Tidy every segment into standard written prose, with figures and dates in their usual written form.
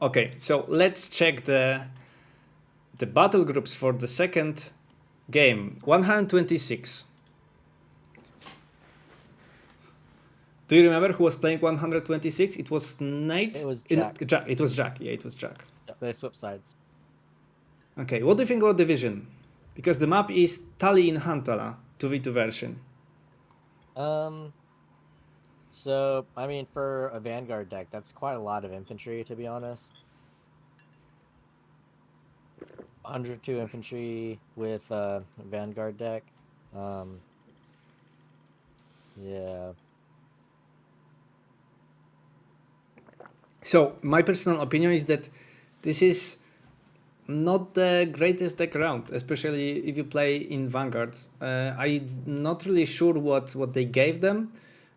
Okay, so let's check the battle groups for the second game. 126. Do you remember who was playing 126? It was Nate. It was Jack. It was Jack. Yeah, it was Jack. They swap sides. Okay, what do you think about Division? Because the map is Tali in Hantala 2v2 version. So I mean, for a Vanguard deck, that's quite a lot of infantry, to be honest. 102 infantry with a Vanguard deck. Yeah. So my personal opinion is that this is not the greatest deck around, especially if you play in Vanguard. I'm not really sure what they gave them,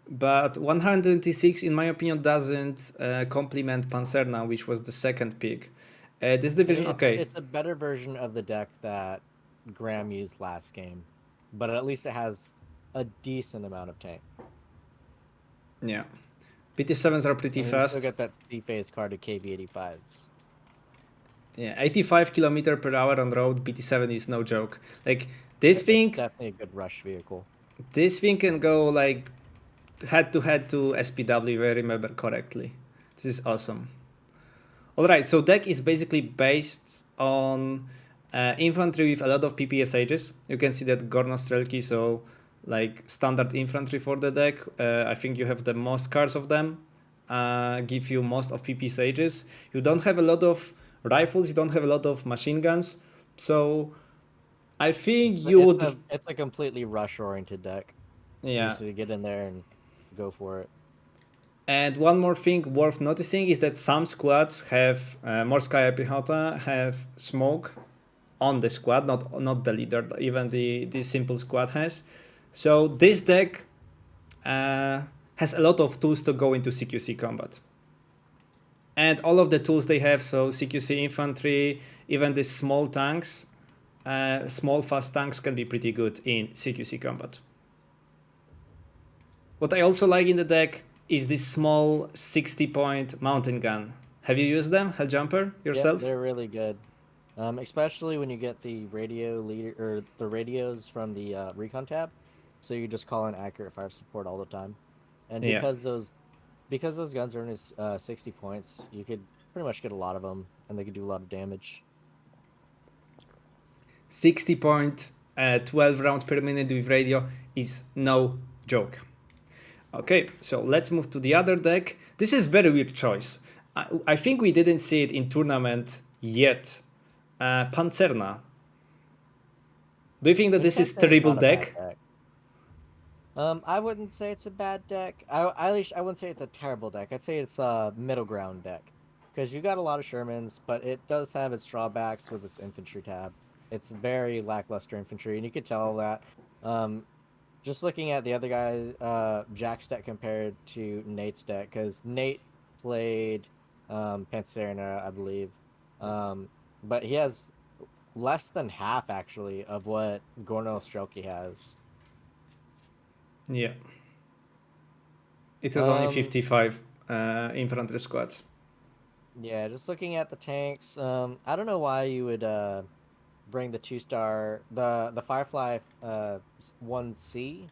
but 126, in my opinion, doesn't complement Panzerna, which was the second pick. This division, I mean, okay. It's a better version of the deck that Graham used last game, but at least it has a decent amount of tank. Yeah. PT7s are pretty and fast. You still get that C-phase card to KV85s. Yeah, 85 km per hour on road, PT7 is no joke. Like, this thing... It's definitely a good rush vehicle. This thing can go, like, head-to-head to SPW, if I remember correctly. This is awesome. Alright, so deck is basically based on infantry with a lot of PPSHs. You can see that Gorno Strelki, so like standard infantry for the deck. I think you have the most cards of them. Give you most of PPSHs. You don't have a lot of rifles, you don't have a lot of machine guns. So I think it's a completely rush-oriented deck. Yeah. So you get in there and go for it. And one more thing worth noticing is that some squads have Morskaya Piechota, have smoke on the squad, not the leader, even the simple squad has. So this deck has a lot of tools to go into CQC combat. And all of the tools they have, so CQC infantry, even the small tanks, small fast tanks can be pretty good in CQC combat. What I also like in the deck is this small 60-point mountain gun. Have you used them, Helljumper, yourself? Yeah, they're really good. Especially when you get the radio leader or the radios from the recon tab, so you just call in accurate fire support all the time. And because those guns are only 60 points, you could pretty much get a lot of them, and they could do a lot of damage. 60 point, 12 rounds per minute with radio is no joke. Okay, so let's move to the other deck. This is very weird choice. I think we didn't see it in tournament yet. Panzerna. Do you think that this is terrible deck? I wouldn't say it's a bad deck. At least I wouldn't say it's a terrible deck. I'd say it's a middle ground deck. Because you got a lot of Shermans, but it does have its drawbacks with its infantry tab. It's very lackluster infantry, and you could tell that. Just looking at the other guy, Jack's deck compared to Nate's deck, because Nate played Panzerna, I believe. But he has less than half, actually, of what Gorno Strelki has. Yeah. It has only 55 infantry squads. Yeah, just looking at the tanks, I don't know why you would bring the 2-star, the Firefly 1C,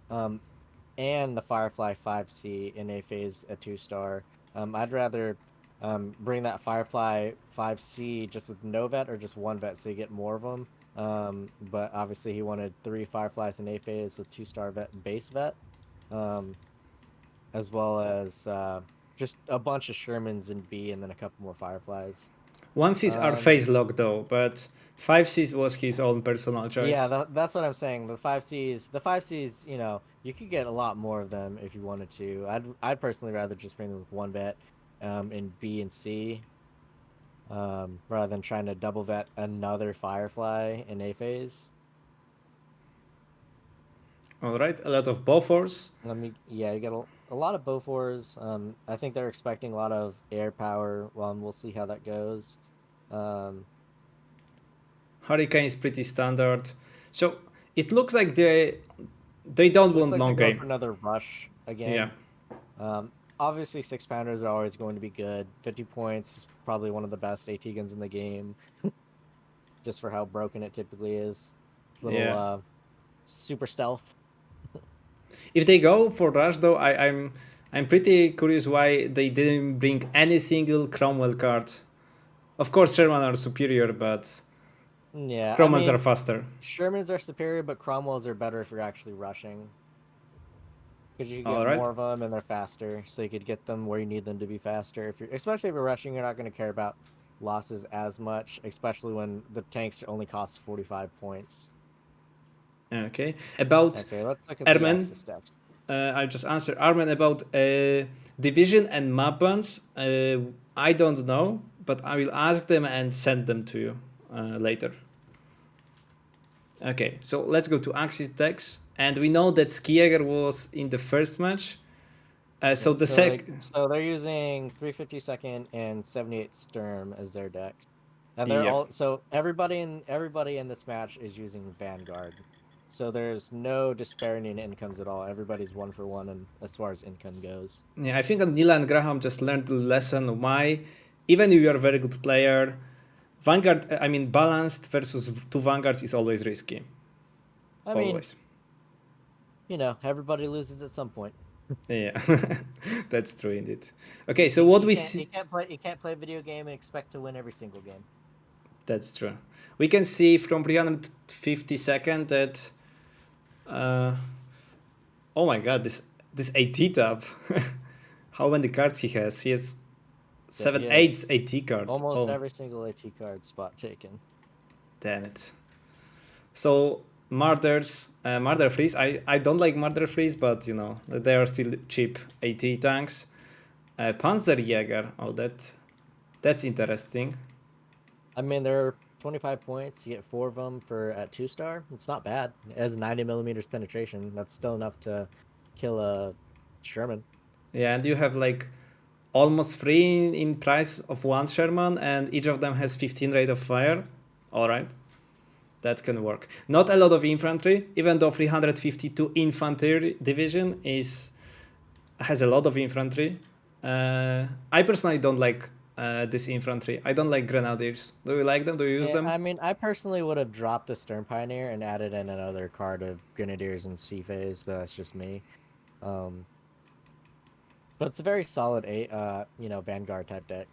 and the Firefly 5C in a phase a 2-star. I'd rather bring that Firefly 5C just with no vet or just one vet so you get more of them. But obviously he wanted 3 Fireflies in A phase with 2-star vet base vet, as well as just a bunch of Shermans in B and then a couple more Fireflies. 1Cs are phase lock though, but 5Cs was his own personal choice. Yeah, that's what I'm saying. The 5Cs, you know, you could get a lot more of them if you wanted to. I'd personally rather just bring them with one vet in B and C, rather than trying to double vet another Firefly in A phase. All right, a lot of Bofors. Yeah, you get a lot of Bofors. I think they're expecting a lot of air power. Well, we'll see how that goes. Hurricane is pretty standard. So it looks like they don't want long game. For another rush again. Yeah. obviously 6-pounders are always going to be good. 50 points is probably one of the best AT guns in the game, just for how broken it typically is. Little Yeah. super stealth. If they go for rush though, I'm pretty curious why they didn't bring any single Cromwell card. Of course, Sherman are superior, but Yeah, I Cromwells are mean, faster. Shermans are superior, but Cromwells are better if you're actually rushing. Because you can get All right. more of them and they're faster, so you could get them where you need them to be faster. Especially if you're rushing, you're not going to care about losses as much, especially when the tanks only cost 45 points. Okay. About Okay, let's look at the Ermen, access steps. I just answered Armen about division and map bans. I don't know, but I will ask them and send them to you later. Okay, so let's go to Axis decks. And we know that Skijäger was in the first match. So Yep, the so they're using 352nd and 78 Sturm as their decks. And they're Yep. all so everybody in this match is using Vanguard. So there's no disparity in incomes at all. Everybody's 1-for-1 and as far as income goes. Yeah, I think Nila and Graham just learned the lesson why, even if you're a very good player, Vanguard, I mean, balanced versus two Vanguards is always risky. I mean, Always. you know, everybody loses at some point. Yeah, that's true indeed. Okay, so what we see. You can't play a video game and expect to win every single game. That's true. We can see from 352nd that. Oh my god, this AT tab. How many cards he has? He has 8 AT cards. Almost every single AT card spot taken. Damn it. So Murder Freeze. I don't like Murder Freeze, but you know they are still cheap AT tanks. Panzerjäger. Oh, that's interesting. I mean, they're 25 points. You get 4 of them for at 2-star. It's not bad. It has 90mm penetration. That's still enough to kill a Sherman. Yeah, and you have like almost 3 in price of one Sherman, and each of them has 15 rate of fire. All right, that can work. Not a lot of infantry, even though 352 infantry division has a lot of infantry. I personally don't like this infantry. I don't like grenadiers. Do you like them? Do you use them? I mean, I personally would have dropped the Stern Pioneer and added in another card of Grenadiers and Sea Phase, but that's just me. But it's a very solid Vanguard type deck.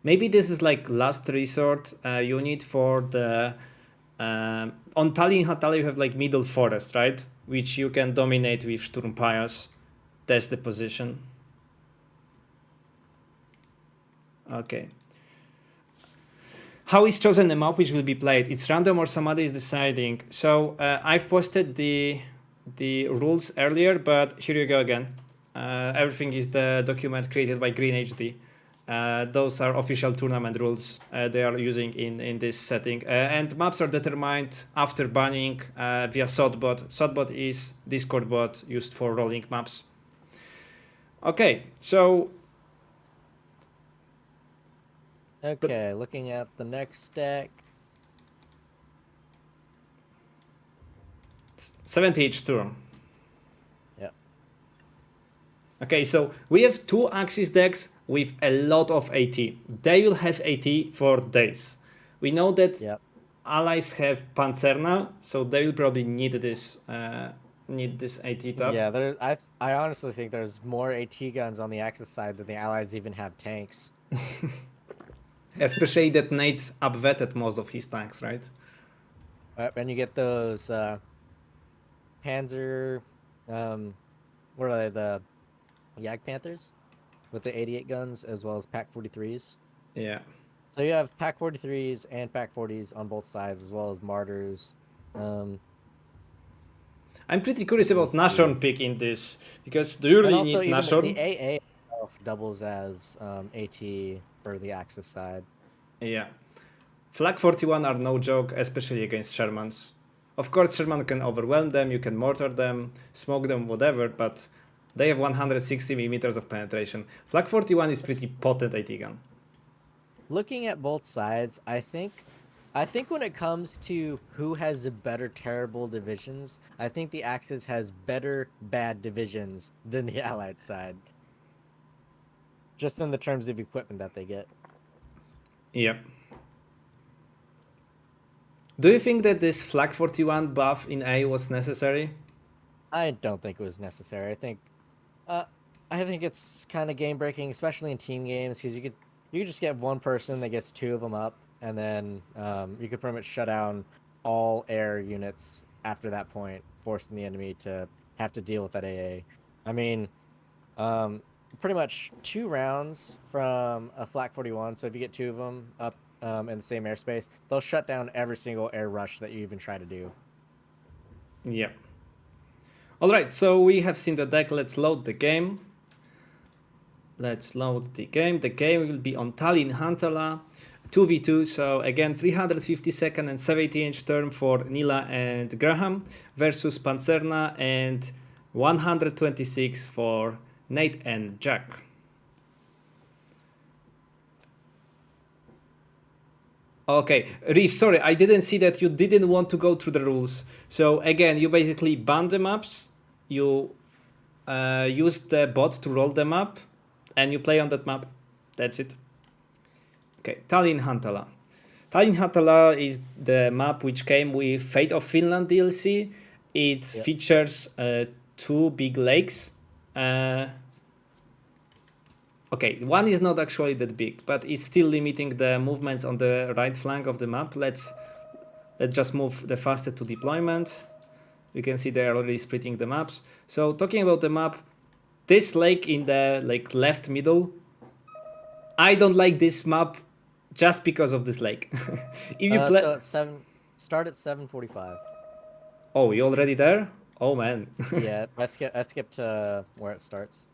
Maybe this is like last resort unit for the on Tallinn Hatala you have like middle forest, right? Which you can dominate with Sturm Pious. That's the position. Okay. How is chosen the map which will be played? It's random or somebody is deciding. So I've posted the rules earlier, but here you go again. Everything is the document created by Green HD. Those are official tournament rules they are using in this setting. And maps are determined after banning via SOTBot. SOTBot is Discord bot used for rolling maps. Okay, so... Okay, looking at the next deck. 70 each turn. Yep. Okay, so we have 2 Axis decks with a lot of AT. They will have AT for days. We know that allies have Panzerna, so they will probably need this AT tab. Yeah, I honestly think there's more AT guns on the Axis side than the allies even have tanks. Especially that Nate's upvetted most of his tanks, right? And you get those Panzer, what are they, the Jagd Panthers? With the 88 guns as well as Pack 43s. Yeah. So you have Pack 43s and Pack 40s on both sides, as well as Martyrs. I'm pretty curious about Nashorn pick in this, because do you really need Nashorn? The AA doubles as AT for the Axis side. Yeah. Flak 41 are no joke, especially against Shermans. Of course, Sherman can overwhelm them, you can mortar them, smoke them, whatever, but they have 160 millimeters of penetration. Flak 41 is pretty potent AT gun. Looking at both sides, I think when it comes to who has better terrible divisions, I think the Axis has better bad divisions than the Allied side. just in the terms of equipment that they get. Yep. Do you think that this Flag 41 buff in A was necessary? I don't think it was necessary. Uh, I think it's kind of game breaking, especially in team games, because you could just get one person that gets two of them up, and then you could pretty much shut down all air units after that point, forcing the enemy to have to deal with that AA. I mean, pretty much 2 rounds from a Flak 41. So if you get two of them up in the same airspace, they'll shut down every single air rush that you even try to do. Yeah. Alright, so we have seen the deck. Let's load the game. Let's load the game. The game will be on Tallinn Hantala 2v2. So again, 352nd and 70-inch turn for Nila and Graham versus Pancerna, and 126 for Nate and Jack. Okay, Reef, sorry, I didn't see that you didn't want to go through the rules. So again, you basically ban the maps, you use the bot to roll them up, and you play on that map. That's it. Okay, Tallinn Hantala. Tallinn Hantala is the map which came with Fate of Finland DLC. It features 2 big lakes. Okay, one is not actually that big, but it's still limiting the movements on the right flank of the map. Let's just move the faster to deployment. You can see they're already splitting the maps. So talking about the map, this lake in the left middle, I don't like this map just because of this lake. If you play, so at start at 7:45. Oh, you already there? Oh man. Yeah, I skipped where it starts.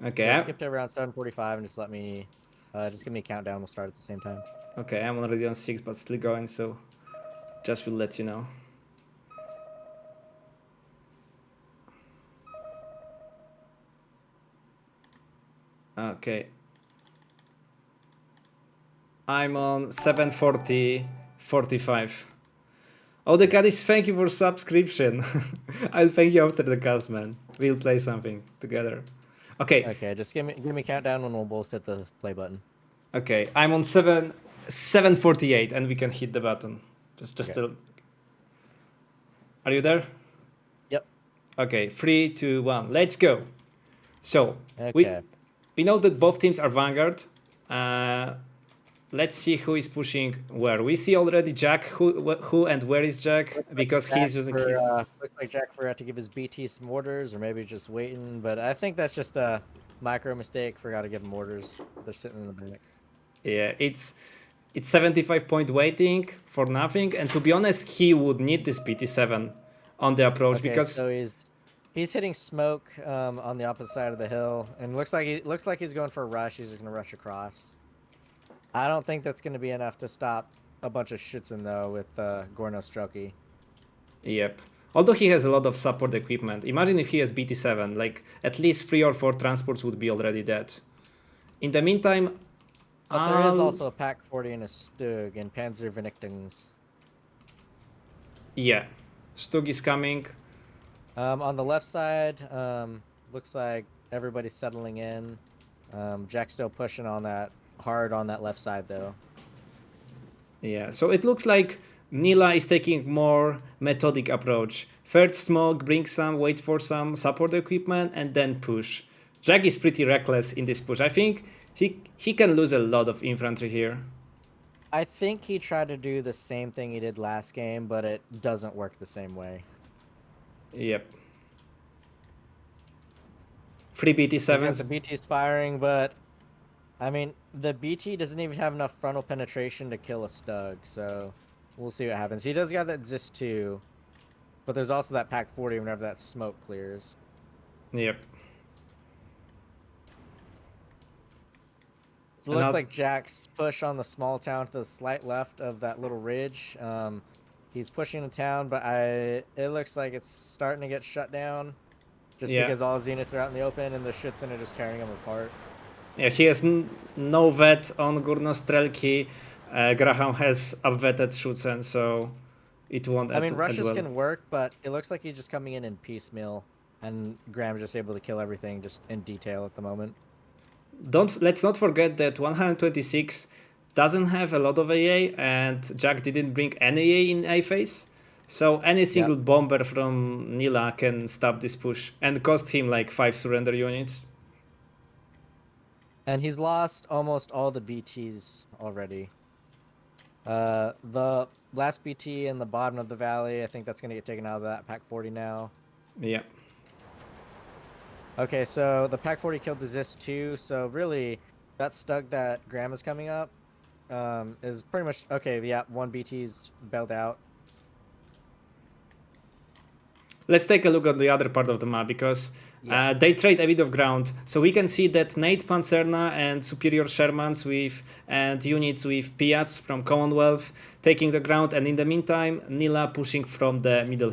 Okay. So I skipped around 7:45 and just let me, just give me a countdown. We'll start at the same time. Okay, I'm already on 6, but still going, so just will let you know. Okay. I'm on 7:40:45. Oh, the Caddies, thank you for subscription. I'll thank you after the cast, man. We'll play something together. Okay. Okay, just give me a countdown when we'll both hit the play button. Okay, I'm on 7:48, and we can hit the button. Just Okay. still. Are you there? Yep. Okay, 3, 2, 1, let's go. So Okay. we know that both teams are Vanguard. Let's see who is pushing where. We see already Jack. Who and where is Jack? Because he's using his. Looks like Jack forgot to give his BT some orders, or maybe just waiting. But I think that's just a micro mistake. Forgot to give him orders. They're sitting in the back. Yeah, it's 75 point waiting for nothing. And to be honest, he would need this BT7 on the approach, Okay, because so he's hitting smoke on the opposite side of the hill, and looks like he's going for a rush. He's just gonna rush across. I don't think that's gonna be enough to stop a bunch of Schützen though with Gorno Strokey. Yep. Although he has a lot of support equipment. Imagine if he has BT7, like at least 3 or 4 transports would be already dead. In the meantime, But there is also a Pack 40 and a Stug and Panzer Vernichtings. Yeah, Stug is coming. On the left side, looks like everybody's settling in. Jack's still pushing on that hard on that left side though. Yeah, so it looks like Nila is taking more methodic approach. First smoke, bring some, wait for some support equipment, and then push. Jack is pretty reckless in this push. I think he can lose a lot of infantry here. I think he tried to do the same thing he did last game, but it doesn't work the same way. Yep. 3 BT7s. The BT's firing, but I mean, the BT doesn't even have enough frontal penetration to kill a Stug, so we'll see what happens. He does got that Zis 2, but there's also that Pack 40 whenever that smoke clears. Yep. So it looks like Jack's push on the small town to the slight left of that little ridge. He's pushing the town, but it looks like it's starting to get shut down just because all his units are out in the open and the Schützen are just tearing him apart. Yeah, he has no vet on Górnostrelki. Graham has upvetted Schützen, so it won't. I mean, rushes can work, but it looks like he's just coming in piecemeal, and Graham's just able to kill everything just in detail at the moment. let's not forget that 126 doesn't have a lot of AA, and Jack didn't bring any AA in A phase. So any single bomber from Nila can stop this push and cost him like 5 surrender units. And he's lost almost all the BTs already. The last BT in the bottom of the valley, I think that's going to get taken out of that Pack 40 now. Yeah. Okay, so the Pack 40 killed the Zis too, so really, that Stug that Graham is coming up is pretty much... Okay, yeah, one BT's bailed out. Let's take a look at the other part of the map, because they trade a bit of ground. So we can see that Nate Panzerna and superior Shermans and units with Piats from Commonwealth taking the ground, and in the meantime Nila pushing from the middle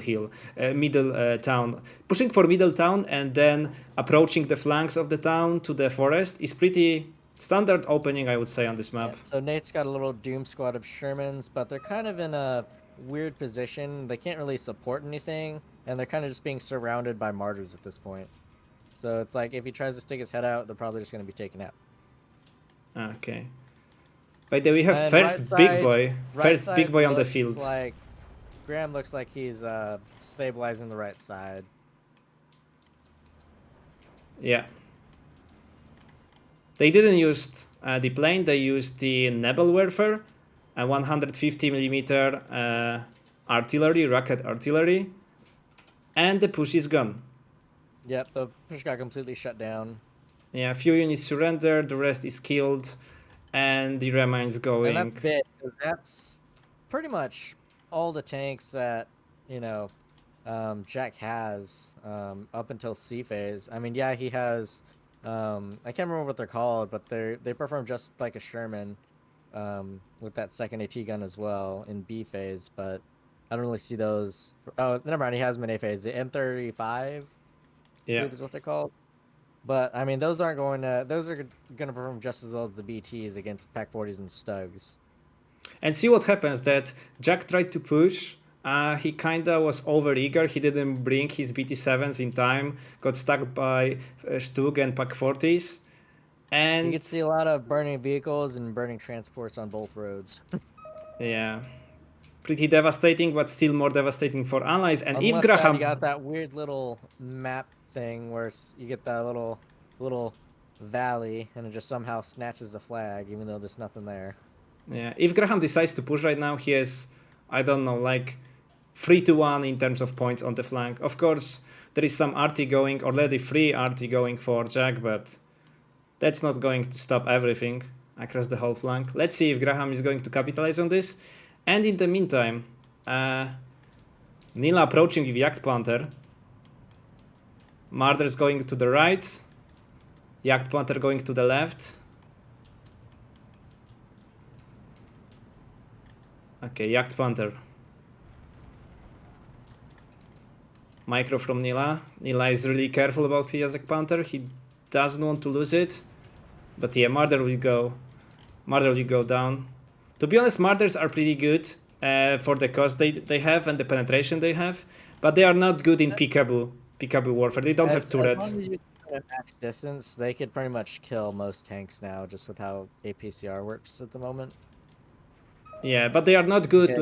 town. Pushing for middle town and then approaching the flanks of the town to the forest is pretty standard opening, I would say, on this map. Yeah, so Nate's got a little Doom squad of Shermans, but they're kind of in a weird position. They can't really support anything, and they're kind of just being surrounded by martyrs at this point. So it's like if he tries to stick his head out, they're probably just going to be taken out. Okay. By the way, we have And first big boy on the field. Like Graham looks like he's stabilizing the right side. Yeah. They didn't use the plane, they used the Nebelwerfer, a 150mm artillery, rocket artillery, and the push is gone. Yep, the push got completely shut down. Yeah, a few units surrendered, the rest is killed, and the remains going. And that's it. That's pretty much all the tanks that, you know, Jack has up until C phase. I mean, yeah, he has... I can't remember what they're called, but they perform just like a Sherman with that second AT gun as well in B phase, but I don't really see those. Oh, never mind, he has them in A phase. The M35 is what they're called. But I mean, those are going to perform just as well as the BTs against Pack 40s and Stugs. And see what happens, that Jack tried to push. He kinda was over-eager, he didn't bring his BT7s in time, got stuck by Stug and Pack 40s. And you can see a lot of burning vehicles and burning transports on both roads. Yeah. Pretty devastating, but still more devastating for allies. And Unless if Graham... you got that weird little map thing where you get that little valley and it just somehow snatches the flag, even though there's nothing there. Yeah, if Graham decides to push right now, he has, I don't know, like 3-1 in terms of points on the flank. Of course, there is some RT going, already free RT going for Jack, but that's not going to stop everything across the whole flank. Let's see if Graham is going to capitalize on this. And in the meantime, Nila approaching with Yacht Panther. Martyrs going to the right. Yacht Panther going to the left. Okay, Yacht Panther. Micro from Nila. Nila is really careful about his Yacht Panther. He doesn't want to lose it. But yeah, Martyr will go down. To be honest, Martyrs are pretty good for the cost they have and the penetration they have. But they are not good in peekaboo warfare. They don't have turret. As long as you at max distance, they could pretty much kill most tanks now, just with how APCR works at the moment. Yeah, but they are not good,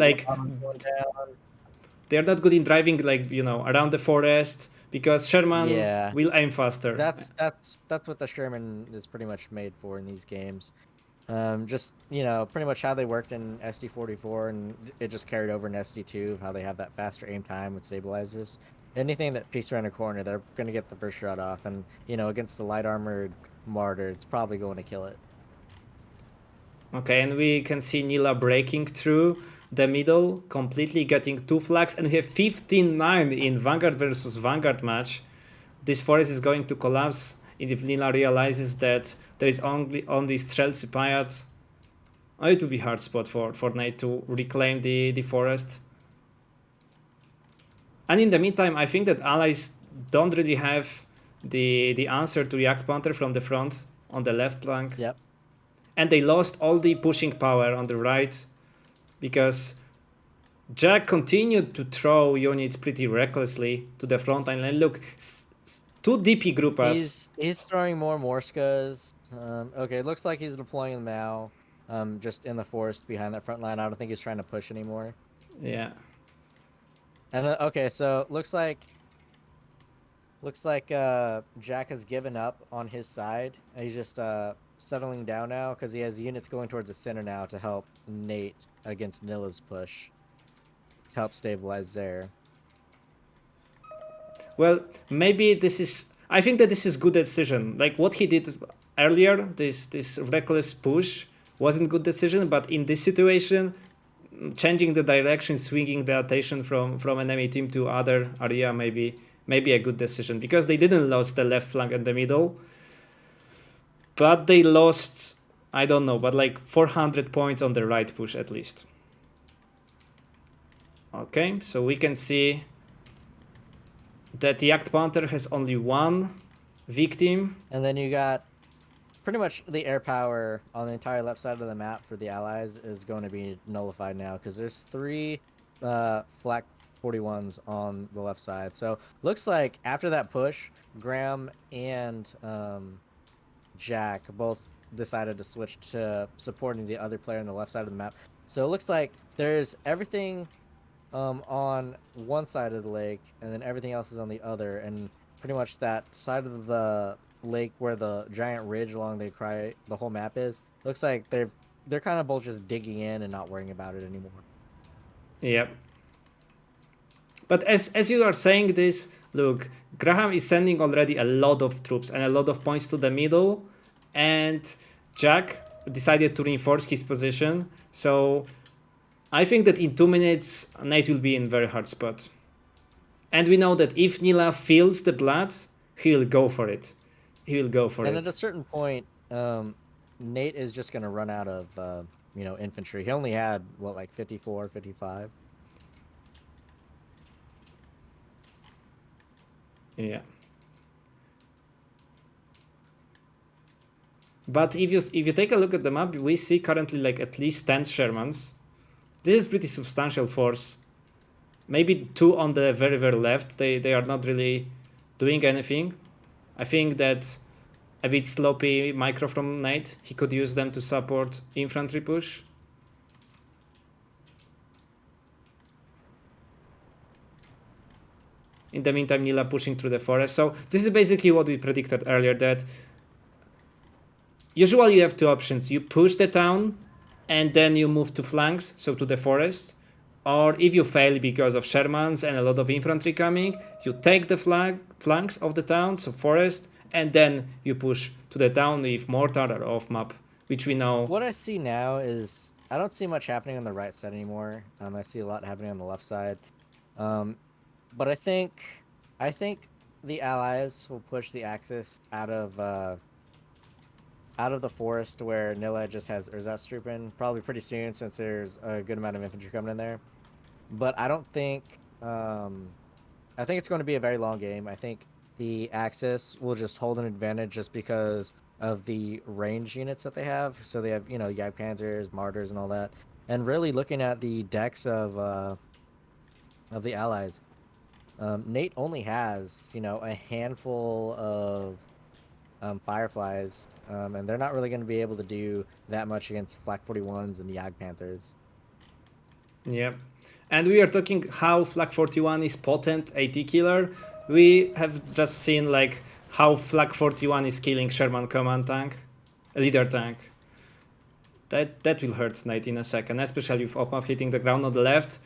they are not good in driving, like, you know, around the forest, because Sherman will aim faster. That's what the Sherman is pretty much made for in these games. Just, you know, pretty much how they worked in SD44, and it just carried over in SD2, how they have that faster aim time with stabilizers. Anything that peeks around a corner, they're going to get the first shot off, and, you know, against the light armored Martyr, it's probably going to kill it. Okay, and we can see Nila breaking through the middle, completely getting 2 flags, and we have 15-9 in Vanguard versus Vanguard match. This forest is going to collapse if Nila realizes that there is only Streltsy Payat. Oh, it will be hard spot for Nate to reclaim the forest. And in the meantime, I think that allies don't really have the answer to Yacht Panther from the front on the left flank. Yep. And they lost all the pushing power on the right because Jack continued to throw units pretty recklessly to the front line. And look, 2 DP groupers. He's throwing more Morskas. Okay, it looks like he's deploying them now. Just in the forest behind that front line. I don't think he's trying to push anymore. Yeah. And okay, so looks like Jack has given up on his side. And he's just settling down now because he has units going towards the center now to help Nate against Nilla's push. To help stabilize there. Well, maybe this is. I think that this is good decision. Like what he did earlier, this reckless push wasn't good decision. But in this situation, changing the direction, swinging the attention from enemy team to other area, maybe a good decision because they didn't lose the left flank and the middle, but they lost. I don't know, but like 400 points on the right push at least. Okay, so we can see that the Jagd Panther has only one victim. And then you got pretty much the air power on the entire left side of the map for the allies is going to be nullified now because there's 3 flak 41s on the left side. So looks like after that push, Graham and Jack both decided to switch to supporting the other player on the left side of the map. So it looks like there's everything on one side of the lake, and then everything else is on the other, and pretty much that side of the lake where the giant ridge along the whole map is, looks like they're kind of both just digging in and not worrying about it anymore. Yep. But as you are saying this, look, Graham is sending already a lot of troops and a lot of points to the middle, and Jack decided to reinforce his position. So I think that in 2 minutes, Nate will be in very hard spot. And we know that if Nila feels the blood, he will go for it. He will go for it. And at a certain point, Nate is just going to run out of, infantry. He only had, like 54, 55? Yeah. But if you take a look at the map, we see currently like at least 10 Shermans. This is pretty substantial force. Maybe 2 on the very, very left. They are not really doing anything. I think that a bit sloppy micro from Nate. He could use them to support infantry push. In the meantime, Nila pushing through the forest. So this is basically what we predicted earlier, that usually you have 2 options. You push the town and then you move to flanks, so to the forest. Or if you fail because of Shermans and a lot of infantry coming, you take the flanks of the town, so forest, and then you push to the town with mortar or off map, which we know. What I see now is I don't see much happening on the right side anymore. I see a lot happening on the left side. But I think the allies will push the Axis out of the forest where Nilla just has Erzatz trooping probably pretty soon, since there's a good amount of infantry coming in there. But I don't think I think it's going to be a very long game. I think the Axis will just hold an advantage just because of the range units that they have. So they have, Jagd Panthers, Martyrs, and all that. And really looking at the decks of the allies, Nate only has, a handful of Fireflies, and they're not really going to be able to do that much against Flak 41s and the Jagd Panthers. Yep. And we are talking how Flak 41 is potent AT killer. We have just seen like how Flak 41 is killing Sherman command tank, leader tank. That will hurt Nate in a second, especially with OpMap hitting the ground on the left.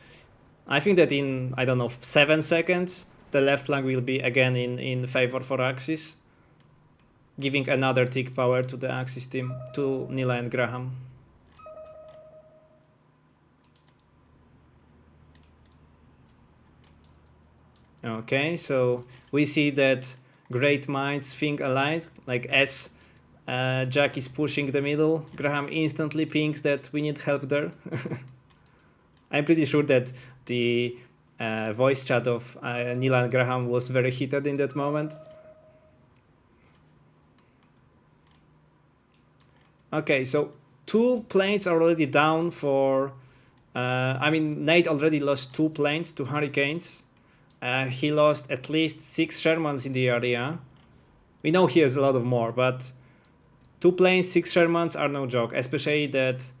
I think that in, 7 seconds, the left flank will be again in favor for Axis, giving another tick power to the Axis team, to Nila and Graham. Okay, so we see that great minds think alike, like as Jack is pushing the middle, Graham instantly pings that we need help there. I'm pretty sure that the voice chat of Nila and Graham was very heated in that moment. Okay, so 2 planes are already down for... Nate already lost 2 planes to Hurricanes. He lost at least 6 Shermans in the area. We know he has a lot of more, but 2 planes, 6 Shermans are no joke, especially that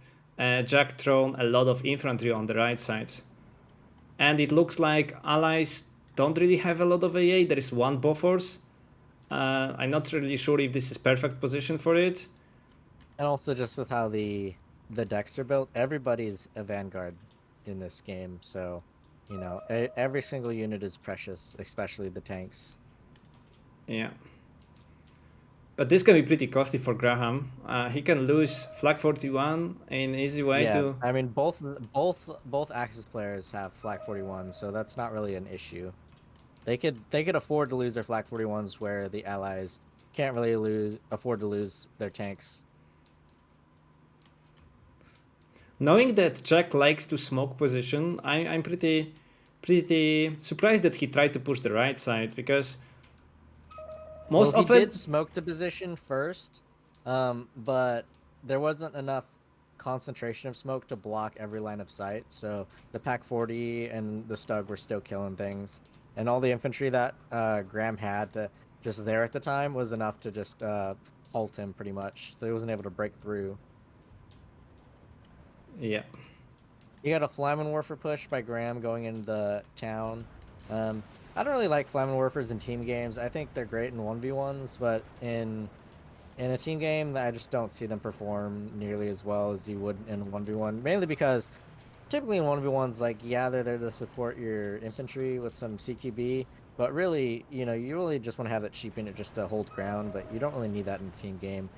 Jack thrown a lot of infantry on the right side. And it looks like allies don't really have a lot of AA. There is 1 Bofors. I'm not really sure if this is perfect position for it. And also just with how the decks are built, everybody's a vanguard in this game, so you know every single unit is precious, especially the tanks. Yeah. But this can be pretty costly for Graham. He can lose Flag 41 in easy way to... I mean both Axis players have Flag 41, so that's not really an issue. They could afford to lose their Flag 41s, where the allies can't really afford to lose their tanks. Knowing that Jack likes to smoke position, I'm pretty surprised that he tried to push the right side, because most well, often... he did smoke the position first, but there wasn't enough concentration of smoke to block every line of sight, so the Pack 40 and the Stug were still killing things. And all the infantry that Graham had just there at the time was enough to just halt him pretty much, so he wasn't able to break through. Yeah. You got a Flammenwerfer push by Graham going into the town. I don't really like Flammenwerfers in team games. I think they're great in 1v1s, but in a team game, I just don't see them perform nearly as well as you would in 1v1. Mainly because typically in 1v1s, like, yeah, they're there to support your infantry with some CQB, but really, you know, you really just want to have that cheap unit just to hold ground, but you don't really need that in a team game.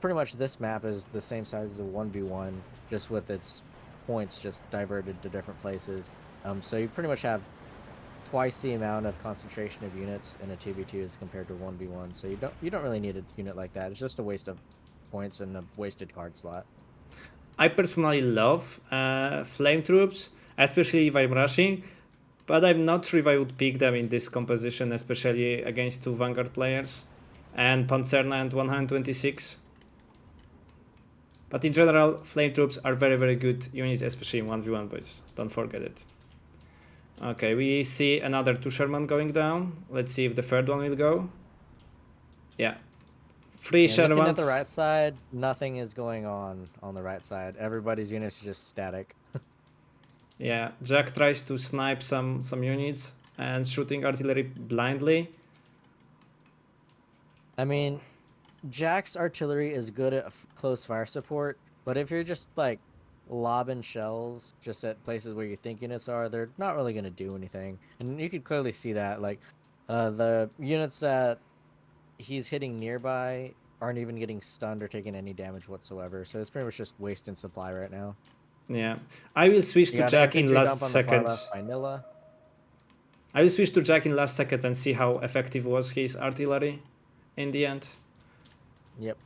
Pretty much this map is the same size as a 1v1, just with its points just diverted to different places. So you pretty much have twice the amount of concentration of units in a 2v2 as compared to 1v1. So you don't really need a unit like that. It's just a waste of points and a wasted card slot. I personally love flame troops, especially if I'm rushing, but I'm not sure if I would pick them in this composition, especially against 2 Vanguard players and Panzerna and 126. But in general, flame troops are very good units, especially in 1v1, boys. Don't forget it. Okay, we see another 2 Sherman going down. Let's see if the third one will go. Yeah. 3 Shermans. Looking at the right side, nothing is going on the right side. Everybody's units are just static. Yeah, Jack tries to snipe some units and shooting artillery blindly. I mean, Jack's artillery is good at close fire support, but if you're just like lobbing shells just at places where you think units are, they're not really going to do anything. And you can clearly see that, like, the units that he's hitting nearby aren't even getting stunned or taking any damage whatsoever. So it's pretty much just wasting supply right now. Yeah, I will switch to Jack in last seconds. I will switch to Jack in last seconds and see how effective was his artillery in the end. Yep.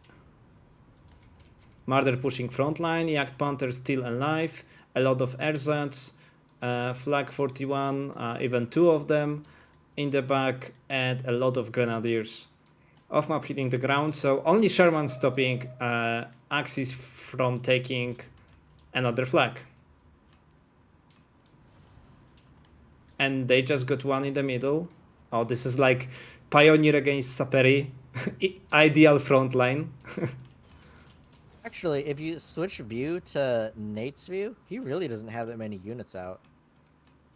Marder pushing frontline, Jagd Panther still alive, a lot of ersatz, Flag 41, even 2 of them in the back, and a lot of grenadiers. Off map hitting the ground, so only Sherman stopping Axis from taking another flag. And they just got 1 in the middle. Oh, this is like Pioneer against Saperi. Ideal front line. Actually, if you switch view to Nate's view, he really doesn't have that many units out.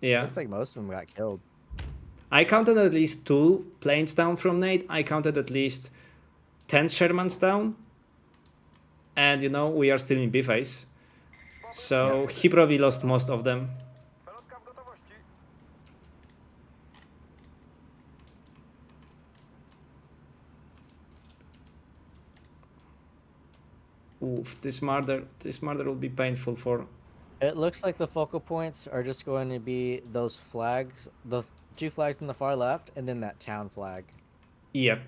Yeah. Looks like most of them got killed. I counted at least 2 planes down from Nate. I counted at least 10 Shermans down. And you know, we are still in B-phase. So yeah, he probably lost most of them. Oof, this murder will be painful for... It looks like the focal points are just going to be those flags, those 2 flags on the far left, and then that town flag. Yep.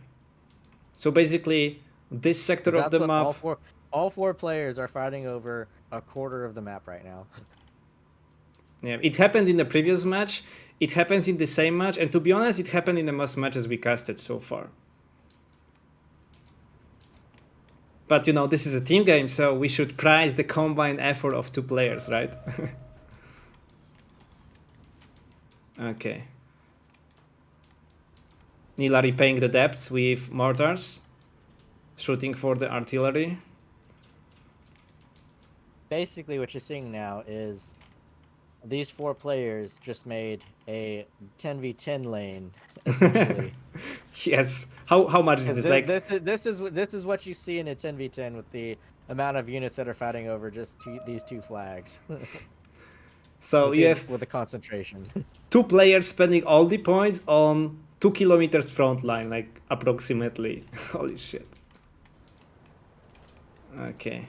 So basically, this sector of the map... All four players are fighting over a quarter of the map right now. Yeah, it happened in the previous match, it happens in the same match, and to be honest, it happened in the most matches we casted so far. But you know, this is a team game, so we should prize the combined effort of 2 players, right? Okay. Nila repaying the debts with mortars. shooting for the artillery. Basically, what you're seeing now is these 4 players just made a 10v10 lane, essentially. Yes. How much is this? Like This is what you see in a 10v10 with the amount of units that are fighting over just these 2 flags. So you have with the concentration. 2 players spending all the points on 2 kilometers front line, like approximately. Holy shit. Okay.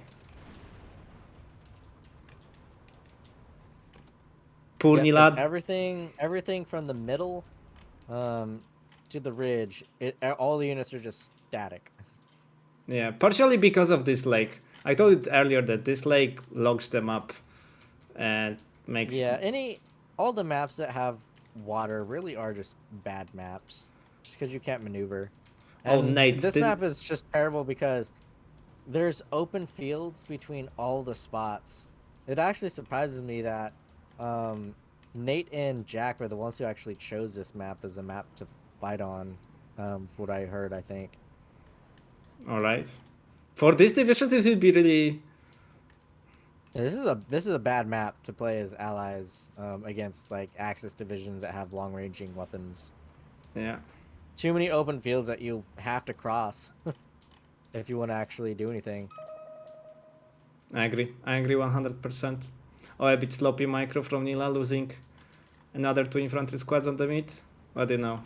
Poor Nilad. Everything from the middle to the ridge, all the units are just static. Yeah, partially because of this lake. I told it earlier that this lake logs them up and makes... Yeah, all the maps that have water really are just bad maps. Just because you can't maneuver. And oh, Nate. This map is just terrible because there's open fields between all the spots. It actually surprises me that Nate and Jack were the ones who actually chose this map as a map to fight on, from what I heard, I think. Alright. For this division, this would be really... This is a bad map to play as allies against like Axis divisions that have long-ranging weapons. Yeah. Too many open fields that you have to cross if you want to actually do anything. I agree 100%. Oh, a bit sloppy micro from Nila, losing another 2 infantry squads on the mid. What do you know?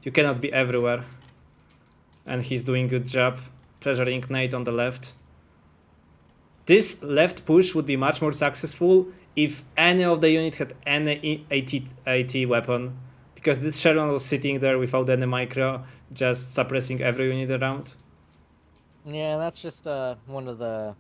You cannot be everywhere. And he's doing good job pressuring Nate on the left. This left push would be much more successful if any of the unit had any AT weapon, because this Sherman was sitting there without any micro, just suppressing every unit around. Yeah, that's just one of the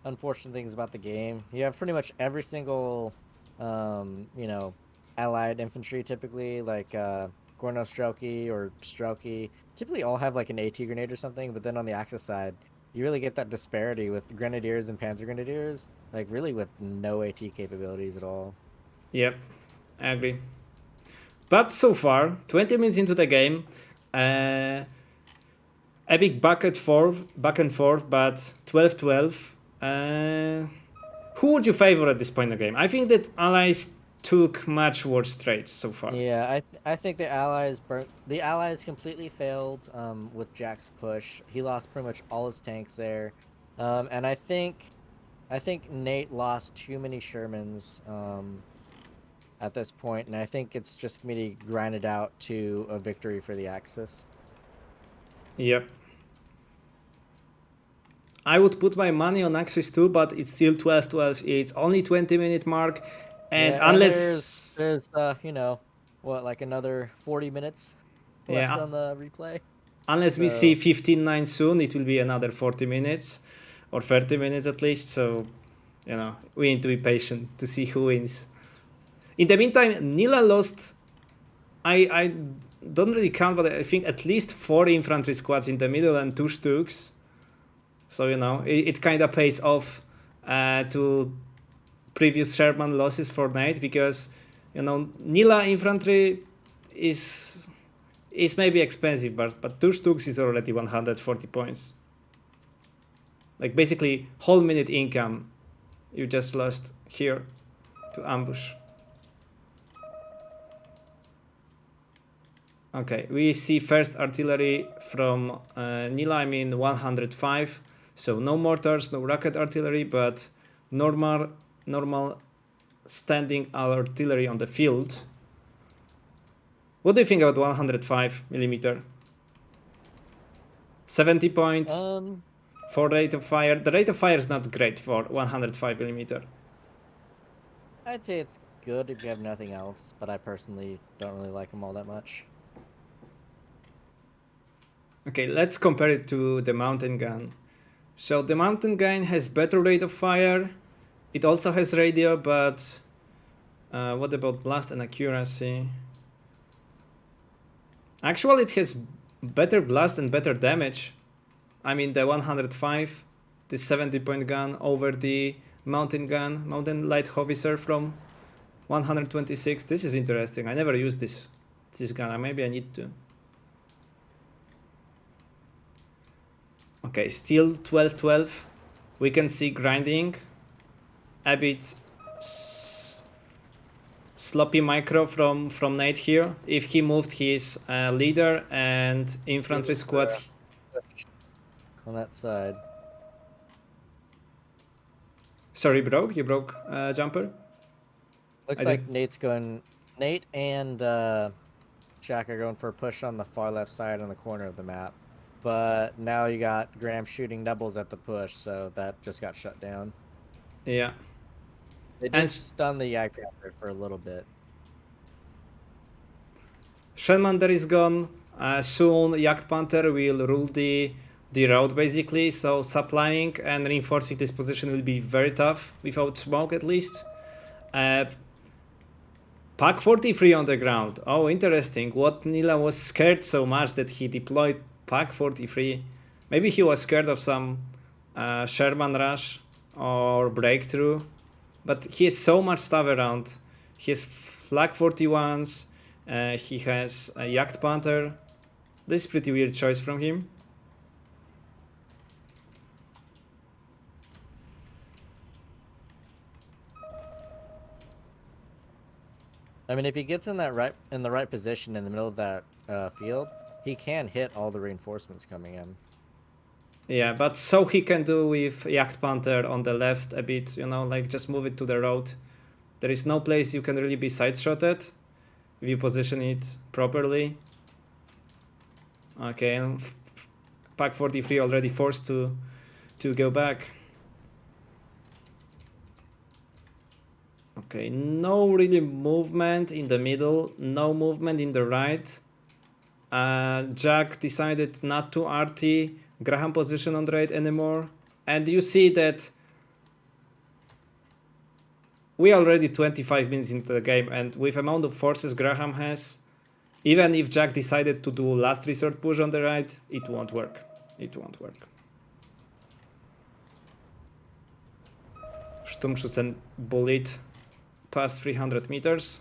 unfortunate things about the game. You have pretty much every single, you know, allied infantry typically, like Gorno Strelky or Strelky, typically all have like an AT grenade or something, but then on the Axis side, you really get that disparity with Grenadiers and Panzer Grenadiers, like really with no AT capabilities at all. Yep, I agree. But so far, 20 minutes into the game, a big back and forth, but 12-12. Who would you favor at this point in the game? I think that Allies took much worse trades so far. Yeah, I think the Allies completely failed with Jack's push. He lost pretty much all his tanks there, and I think Nate lost too many Shermans at this point, and I think it's just going to grind it out to a victory for the Axis. Yep. I would put my money on Axis too, but it's still 12-12. It's only 20-minute mark. And yeah, unless there's you know, what, like another 40 minutes left on the replay. Unless we see 15-9 soon, it will be another 40 minutes or 30 minutes at least. So, you know, we need to be patient to see who wins. In the meantime, Nila lost, I don't really count, but I think at least 4 infantry squads in the middle and 2 Stuks. So, you know, it kind of pays off to previous Sherman losses for Nate, because, you know, Nila infantry is maybe expensive, but 2 Stuks is already 140 points. Like basically whole minute income you just lost here to ambush. Okay, we see first artillery from Nila, I mean 105. So no mortars, no rocket artillery, but normal standing artillery on the field. What do you think about 105 millimeter? 70 points for rate of fire. The rate of fire is not great for 105 millimeter. I'd say it's good if you have nothing else, but I personally don't really like them all that much. Okay, let's compare it to the mountain gun. So the mountain gun has better rate of fire. It also has radio, but what about blast and accuracy? Actually, it has better blast and better damage. I mean, the 105, the 70-point gun over the mountain gun, mountain light howitzer from 126. This is interesting. I never used this gun. Maybe I need to. Okay, still 12-12. We can see grinding. A bit sloppy micro from Nate here. If he moved his leader and infantry squads. On that side. Sorry, bro, you broke jumper. Looks like Nate and Jack are going for a push on the far left side on the corner of the map. But now you got Graham shooting doubles at the push, so that just got shut down. Yeah. They did stun the Yak Panther for a little bit. Shenmander is gone. Soon Yak Panther will rule the road basically, so supplying and reinforcing this position will be very tough without smoke at least. Pack 43 on the ground. Oh, interesting. What Nila was scared so much that he deployed Pack 43. Maybe he was scared of some Sherman rush or breakthrough. But he has so much stuff around. He has Flag 41s. He has a Yak Panther. This is pretty weird choice from him. I mean, if he gets in the right position in the middle of that field, he can hit all the reinforcements coming in. Yeah, but so he can do with Yak Panther on the left a bit, you know, like just move it to the road. There is no place you can really be side-shotted if you position it properly. Okay, and Pack 43 already forced to go back. Okay, no really movement in the middle, no movement in the right. Jack decided not to RT Graham position on the right anymore. And you see that we are already 25 minutes into the game, and with amount of forces Graham has, even if Jack decided to do last resort push on the right, it won't work. It won't work. Sturmschützen bullet past 300 meters.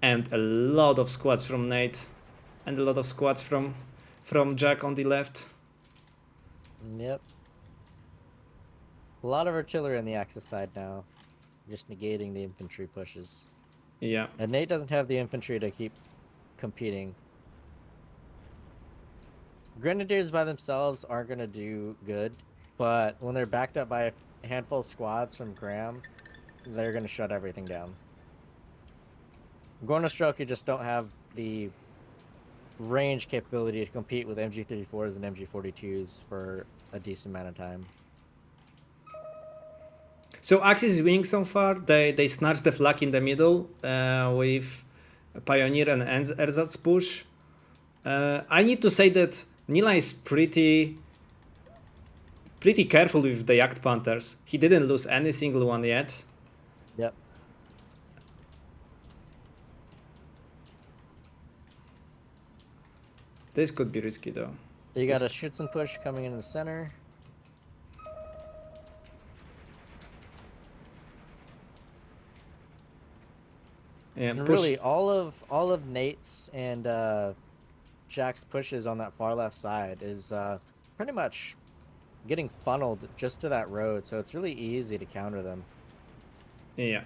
And a lot of squads from Nate. And a lot of squads from Jack on the left. Yep. A lot of artillery on the Axis side now. Just negating the infantry pushes. Yeah. And Nate doesn't have the infantry to keep competing. Grenadiers by themselves aren't going to do good, but when they're backed up by a handful of squads from Graham, they're going to shut everything down. Gornostroke, you just don't have the range capability to compete with MG34s and MG42s for a decent amount of time. So Axis is winning so far. They snatched the flag in the middle with Pioneer and Ersatz push. I need to say that Nila is pretty careful with the Yak Panthers. He didn't lose any single one yet. Yep. This could be risky though. You got a Schützen push coming into the center. Yeah, and really, all of Nate's and Jack's pushes on that far left side is pretty much getting funneled just to that road, so it's really easy to counter them. Yeah.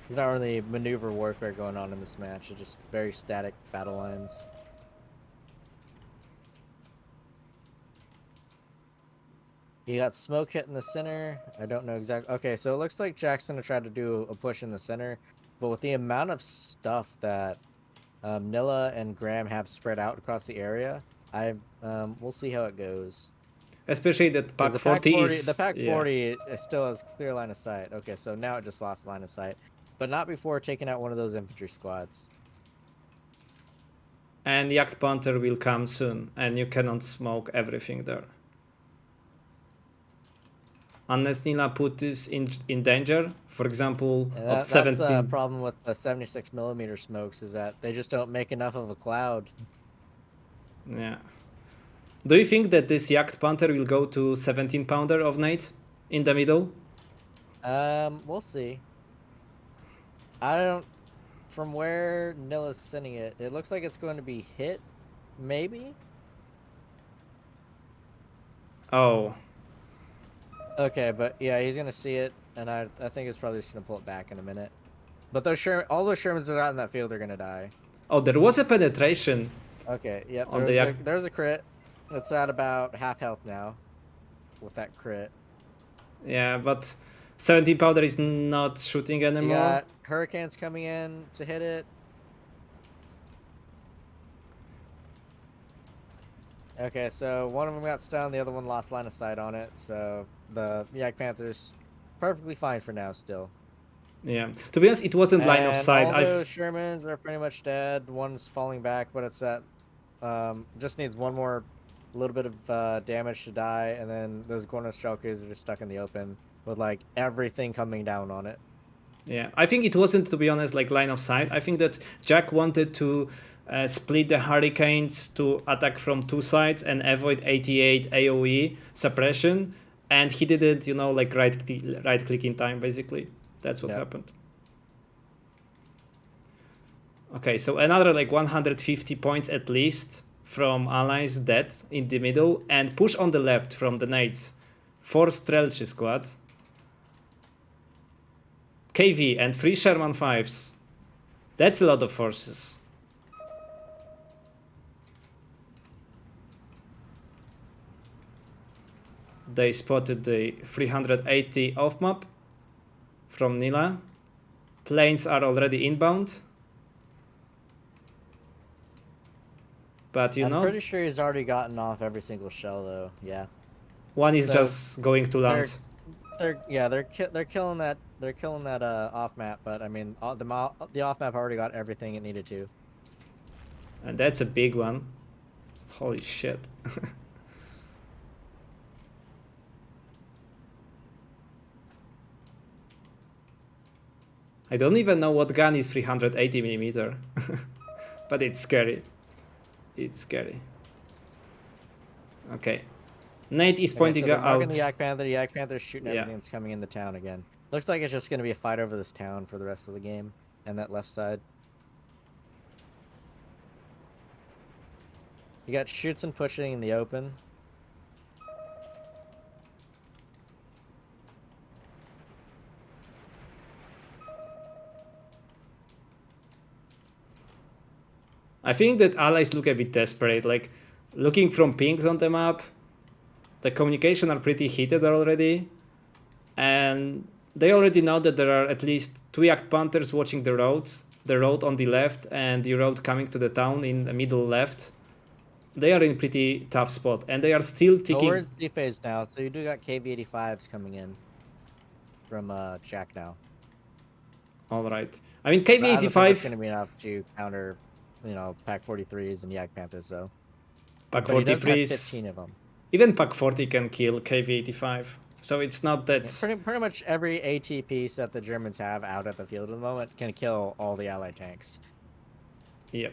There's not really maneuver warfare going on in this match. It's just very static battle lines. You got smoke hit in the center. I don't know exactly. Okay, so it looks like Jack's gonna try to do a push in the center, but with the amount of stuff that Nilla and Graham have spread out across the area, we'll see how it goes. Especially that Pack 40 is... The Pack 40 still has clear line of sight. Okay, so now it just lost line of sight. But not before taking out one of those infantry squads. And Yak Panther will come soon, and you cannot smoke everything there. Unless Nila put this in danger, for example, of 17... That's the problem with the 76mm smokes, is that they just don't make enough of a cloud. Yeah. Do you think that this Yak Panther will go to 17-pounder of Nate in the middle? We'll see. from where Nilla's sending it, it looks like it's going to be hit, maybe? Oh. Okay, but yeah, he's gonna see it, and I think it's probably just gonna pull it back in a minute. But all those Shermans that are out in that field are gonna die. Oh, there was a penetration. Okay, yep, On there's a crit. It's at about half health now with that crit. Yeah, but 17 powder is not shooting You anymore. got hurricanes coming in to hit it. Okay, so one of them got stunned, the other one lost line of sight on it, so the Yak Panther's perfectly fine for now still. Yeah, to be honest, it wasn't line of sight. All those Shermans are pretty much dead. One's falling back, but it's at just needs one more little bit of damage to die, and then those Gornos Shulkers are stuck in the open with like everything coming down on it. Yeah, I think it wasn't, to be honest, like line of sight. I think that Jack wanted to split the Hurricanes to attack from two sides and avoid 88 AoE suppression, and he didn't, you know, like right click in time, basically. That's what happened. Okay, so another like 150 points at least from allies dead in the middle, and push on the left from the nades. 4 Strelchi squad. KV and 3 Sherman 5s. That's a lot of forces. They spotted the 380 off map from Nila. Planes are already inbound. But you know, I'm pretty sure he's already gotten off every single shell though. Yeah. One is just going to land. They're killing that off map, but I mean the off map already got everything it needed to. And that's a big one. Holy shit. I don't even know what gun is 380mm. But it's scary. It's scary. Okay. Nate is pointing out. The Yak Panther's shooting everything that's coming in the town again. Looks like it's just going to be a fight over this town for the rest of the game. And that left side. You got shoots and pushing in the open. I think that allies look a bit desperate. Like, looking from pings on the map, the communication are pretty heated already. And they already know that there are at least 2 Yak Panthers watching the roads. The road on the left and the road coming to the town in the middle left. They are in pretty tough spot, and they are still ticking. We're in C phase now, so you do got KV-85s coming in from Jack now. All right. I mean, KV-85 is going to be enough to counter, you know, Pack 43s and Yak Panthers, though. Pack 43s. 15 of them. Even Pack 40 can kill KV-85, so it's not that. Yeah, pretty much every AT piece that the Germans have out at the field at the moment can kill all the Allied tanks. Yep.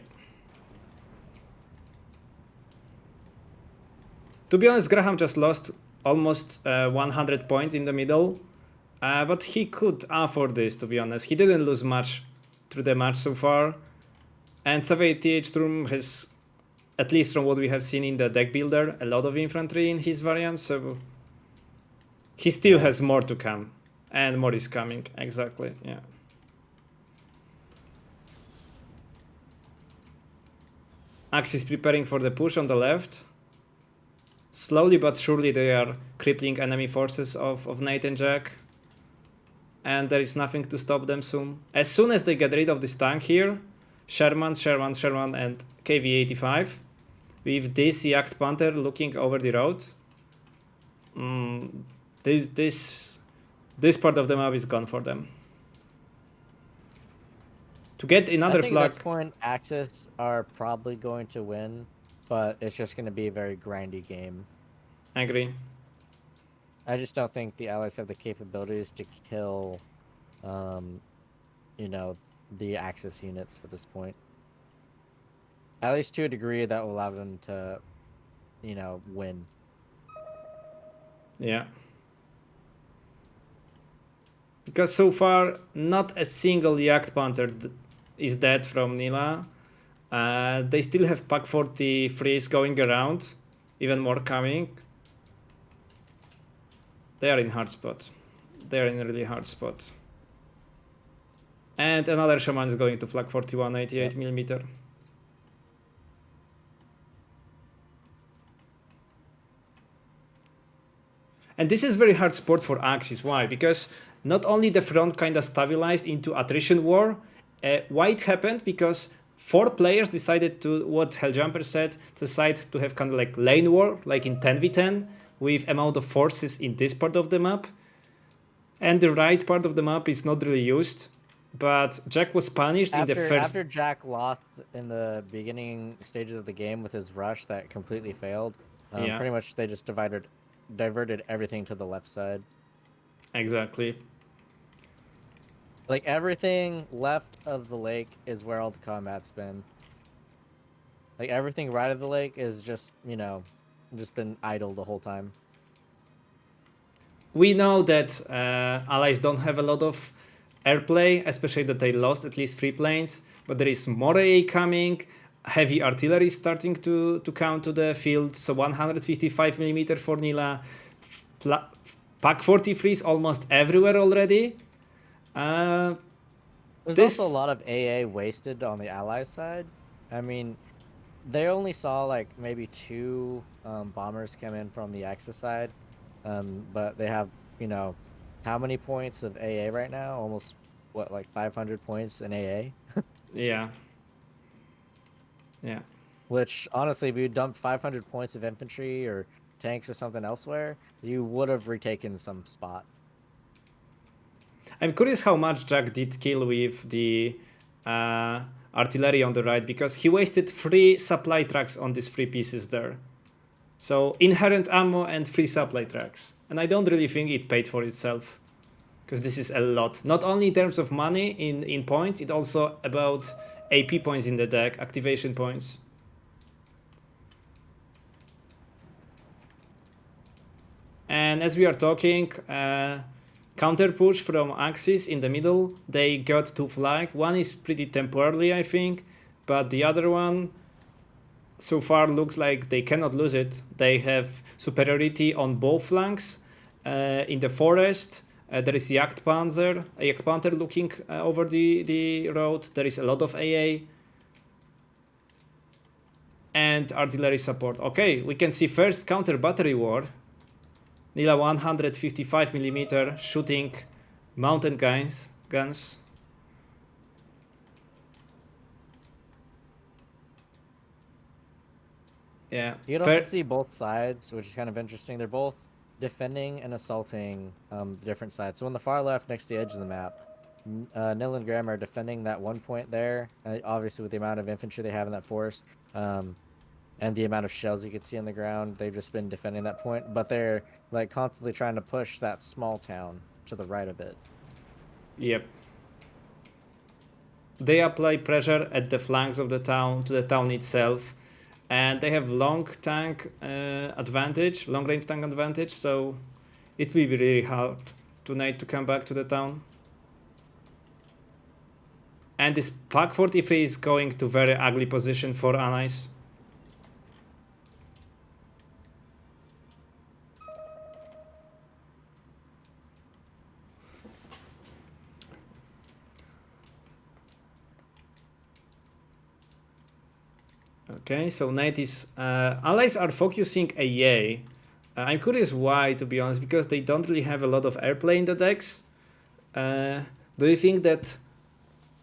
To be honest, Graham just lost almost 100 points in the middle, but he could afford this, to be honest. He didn't lose much through the match so far, and Soviet Sturm has, at least from what we have seen in the deck builder, a lot of infantry in his variant, so he still has more to come, and more is coming, exactly, yeah. Axe is preparing for the push on the left. Slowly but surely they are crippling enemy forces of Nate and Jack. And there is nothing to stop them soon. As soon as they get rid of this tank here, Sherman, and KV-85, with this Yak Panther looking over the road, this part of the map is gone for them. To get another flag... at this point, Axis are probably going to win, but it's just going to be a very grindy game. I agree. I just don't think the Allies have the capabilities to kill, you know, the Axis units at this point. At least to a degree that will allow them to, you know, win. Yeah. Because so far, not a single Yak Panther is dead from Nila. They still have Pack 43s going around, even more coming. They are in hard spot. They are in a really hard spot. And another Shaman is going to flag 41 88mm. And this is very hard sport for Axis. Why? Because not only the front kind of stabilized into attrition war, why it happened? Because 4 players decided to, what Helljumper said, decide to have kind of like lane war, like in 10v10, with amount of forces in this part of the map. And the right part of the map is not really used. But Jack was punished in the first... After Jack lost in the beginning stages of the game with his rush that completely failed, pretty much they just diverted everything to the left side. Exactly. Like, everything left of the lake is where all the combat's been. Like, everything right of the lake is just, you know, just been idle the whole time. We know that allies don't have a lot of airplay, especially that they lost at least 3 planes, but there is more AA coming, heavy artillery starting to come to the field, so 155mm for Nila, Pack 43s almost everywhere already. There's also a lot of AA wasted on the ally side. I mean, they only saw like maybe 2 bombers come in from the Axis side, but they have, you know, how many points of AA right now? Almost, what, like 500 points in AA? Yeah. Which, honestly, if you dumped 500 points of infantry or tanks or something elsewhere, you would have retaken some spot. I'm curious how much Jack did kill with the artillery on the right, because he wasted 3 supply tracks on these 3 pieces there. So inherent ammo and 3 supply tracks. And I don't really think it paid for itself, because this is a lot. Not only in terms of money in points, it's also about AP points in the deck, activation points. And as we are talking, counter push from Axis in the middle. They got 2 flag. One is pretty temporarily, I think, but the other one so far looks like they cannot lose it. They have superiority on both flanks. In the forest, there is Jagdpanther looking over the road. There is a lot of AA and artillery support. Okay, we can see first counter battery war. Nila 155mm shooting mountain guns. Yeah. You can also see both sides, which is kind of interesting. They're both defending and assaulting different sides. So on the far left, next to the edge of the map, Nil and Graham are defending that one point there, obviously with the amount of infantry they have in that forest, and the amount of shells you can see on the ground. They've just been defending that point, but they're like constantly trying to push that small town to the right of it. Yep. They apply pressure at the flanks of the town, to the town itself, and they have long range tank advantage, so it will be really hard tonight to come back to the town. And this Pack 43 is going to very ugly position for allies. Okay, so Knight is... allies are focusing AA. I'm curious why, to be honest, because they don't really have a lot of airplay in the decks. Do you think that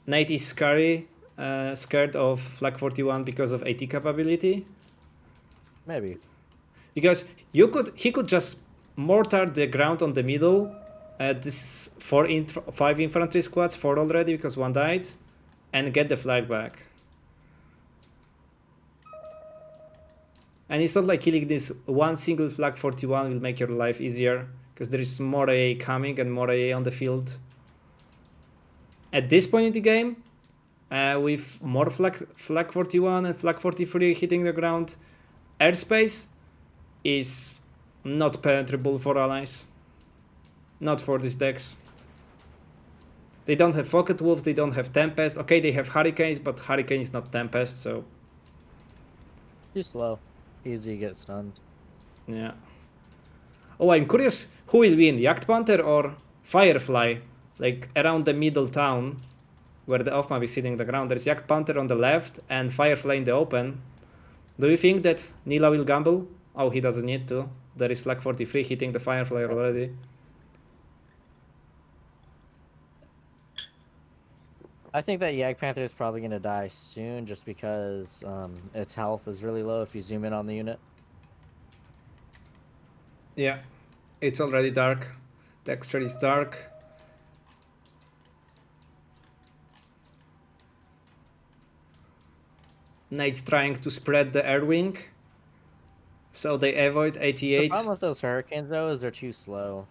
Knight is scared of Flag 41 because of AT capability? Maybe. Because he could just mortar the ground on the middle. This is 5 infantry squads, 4 already because 1 died, and get the flag back. And it's not like killing this one single Flag 41 will make your life easier, because there is more AA coming and more AA on the field. At this point in the game, with more Flag 41 and Flag 43 hitting the ground, airspace is not penetrable for allies. Not for these decks. They don't have Pocket Wolves, they don't have Tempest. Okay, they have Hurricanes, but Hurricane is not Tempest, so... Too slow. Easy to get stunned. Yeah. Oh, I'm curious who will win, Yacht Panther or Firefly? Like around the middle town, where the off-map is hitting the ground, there's Yacht Panther on the left and Firefly in the open. Do you think that Nila will gamble? Oh, he doesn't need to. There is Flag 43 hitting the Firefly already. I think that Yag Panther is probably going to die soon just because its health is really low if you zoom in on the unit. Yeah, it's already dark. Texture is dark. Nate's trying to spread the air wing, so they avoid 88. The problem with those Hurricanes though is they're too slow.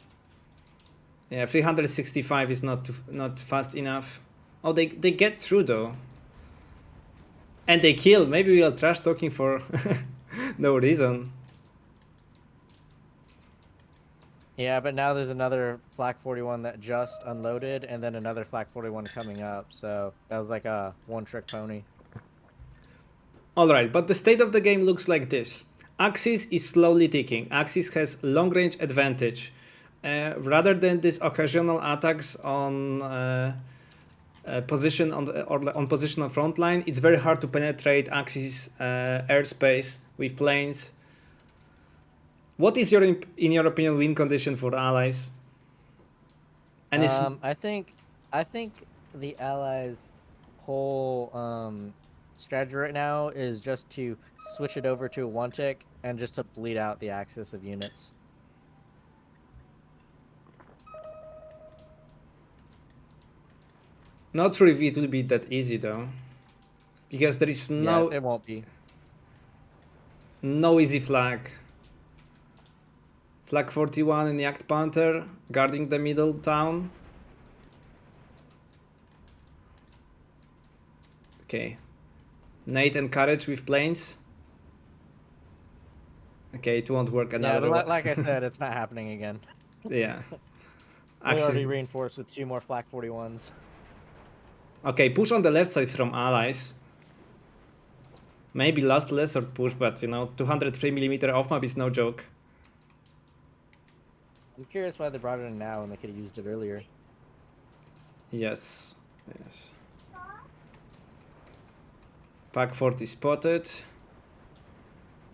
Yeah, 365 is not fast enough. Oh, they get through though. And they kill. Maybe we are trash talking for no reason. Yeah, but now there's another Flak 41 that just unloaded, and then another Flak 41 coming up, so that was like a one-trick pony. Alright, but the state of the game looks like this. Axis is slowly ticking. Axis has long-range advantage. Rather than these occasional attacks on position on position on front line, it's very hard to penetrate Axis airspace with planes. What is in your opinion, win condition for allies? And I think the allies' whole strategy right now is just to switch it over to a one tick and just to bleed out the axis of units. Not sure if it will be that easy though, because there is no. Yeah, it won't be. No easy flag. Flag 41 in Yacht Panther guarding the middle town. Okay. Nate and Courage with planes. Okay, it won't work another. Yeah, but like I said, it's not happening again. Yeah. We already reinforced with 2 more Flak 41s. Okay, push on the left side from allies. Maybe last lesser push, but you know, 203mm off map is no joke. I'm curious why they brought it in now when they could have used it earlier. Yes. Yes. Pack 40 spotted.